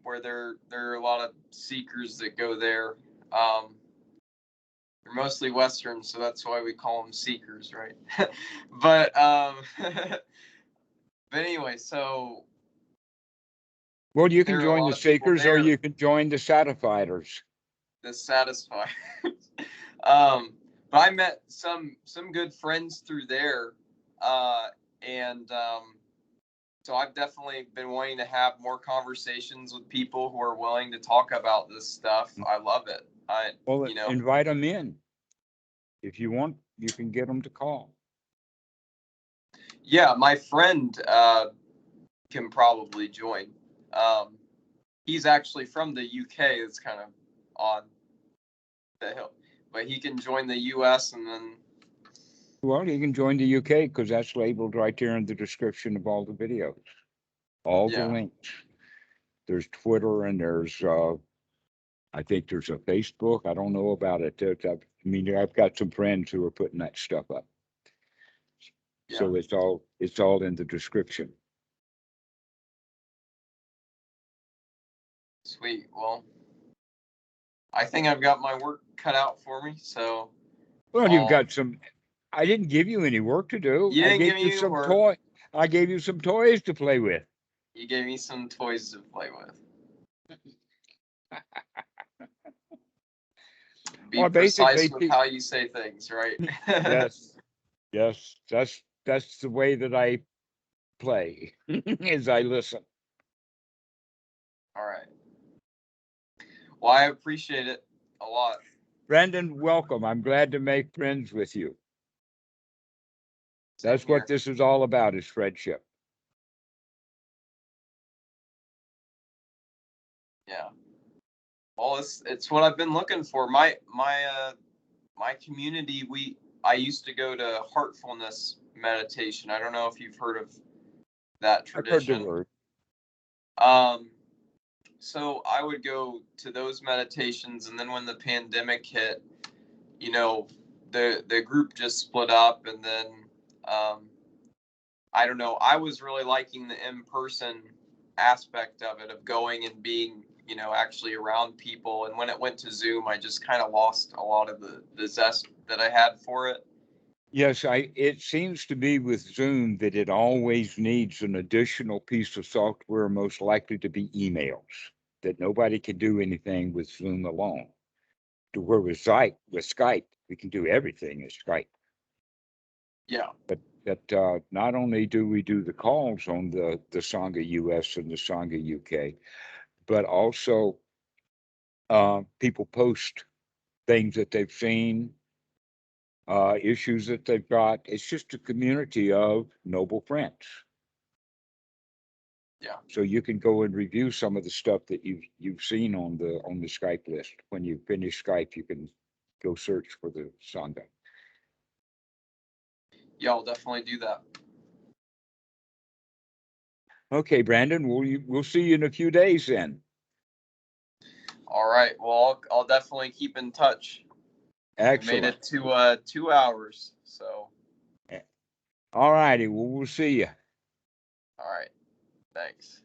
where there are a lot of seekers that go there. Um, they're mostly Western, so that's why we call them seekers, right? but but anyway, so well, you can there are a join lot the of people Seekers or there you can join the Satisfiers. that satisfy. um, but I met some good friends through there, and so I've definitely been wanting to have more conversations with people who are willing to talk about this stuff. I love it. Well, invite them in. If you want, you can get them to call. Yeah, my friend can probably join. Um, he's actually from the UK. It's kind of odd that but he can join the US and then. Well, you can join the UK because that's labeled right there in the description of all the videos, all the Yeah. links. There's Twitter and there's, I think there's a Facebook. I don't know about it. I've got some friends who are putting that stuff up. Yeah. So it's all in the description. Sweet. Well, I think I've got my work cut out for me. So, Well, you've got some. I didn't give you any work to do. You I didn't gave give you me some work. toy. I gave you some toys to play with. You gave me some toys to play with. Be Well, precise basically, with how you say things, right? yes, yes. That's the way that I play, as I listen. All right. Well, I appreciate it a lot. Brendan, welcome. I'm glad to make friends with you. That's what this is all about, is friendship. Yeah. Well, it's what I've been looking for. My community, I used to go to heartfulness meditation. I don't know if you've heard of that tradition. I've heard the word. So I would go to those meditations, and then when the pandemic hit, the group just split up, and then I don't know. I was really liking the in-person aspect of it, of going and being, actually around people. And when it went to Zoom, I just kind of lost a lot of the zest that I had for it. Yes, it seems to be with Zoom that it always needs an additional piece of software, most likely to be emails, that nobody can do anything with Zoom alone. To where with Skype, we can do everything in Skype. Yeah. But that not only do we do the calls on the Sangha US and the Sangha UK, but also people post things that they've seen, issues that they've got. It's just a community of noble friends. Yeah. So you can go and review some of the stuff that you've seen on the Skype list. When you finish Skype, you can go search for the Sangha. Yeah, I'll definitely do that. Okay, Brandon, we'll see you in a few days then. All right. Well, I'll definitely keep in touch. Excellent. We made it to 2 hours. So. All righty. Well, we'll see you. All right. Thanks.